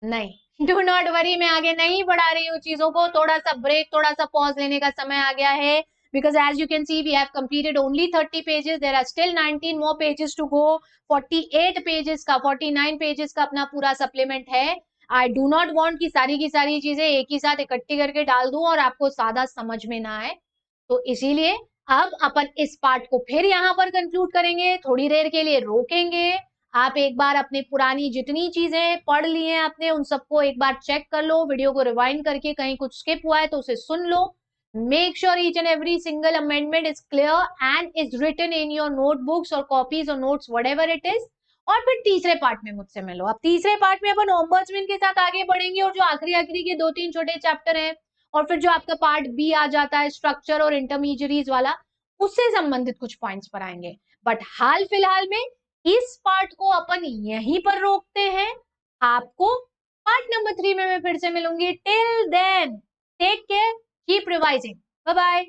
नहीं, डू नॉट वरी, मैं आगे नहीं बढ़ा रही हूँ चीजों को, थोड़ा सा ब्रेक, थोड़ा सा पॉज लेने का समय आ गया है, because as you can see we have completed only 30 pages, there are still 19 more pages to go, 48 pages का, 49 pages का अपना पूरा सप्लीमेंट है। I do not want कि सारी की सारी चीजें एक ही साथ इकट्ठी करके डाल दूं और आपको सादा समझ में ना आए, तो इसीलिए अब अपन इस पार्ट को फिर यहाँ पर कंक्लूड करेंगे, थोड़ी देर के लिए रोकेंगे, आप एक बार अपने पुरानी जितनी चीजें पढ़ ली हैं आपने, उन सबको एक बार चेक कर लो, वीडियो को रिवाइंड करके कहीं कुछ स्किप हुआ है तो उसे सुन लो. Make sure each and every single amendment is clear and is written in your notebooks or copies or notes, whatever it is. और फिर तीसरे पार्ट में मुझसे मिलो. अब तीसरे पार्ट में अपन ऑम्बर्ट्समैन के साथ आगे बढ़ेंगे और जो आखिरी के 2-3 छोटे चैप्टर हैं और फिर जो आपका पार्ट बी आ जाता है स्ट्रक्चर और इंटरमीडियरीज वाला, उससे संबंधित कुछ पॉइंट्स पर आएंगे. बट हाल फिलहाल में इस पार्ट को अपन यहीं पर रोकते हैं. आपको पार्ट नंबर 3 में मैं फिर से मिलूंगी. Till then take care, keep revising. Bye bye.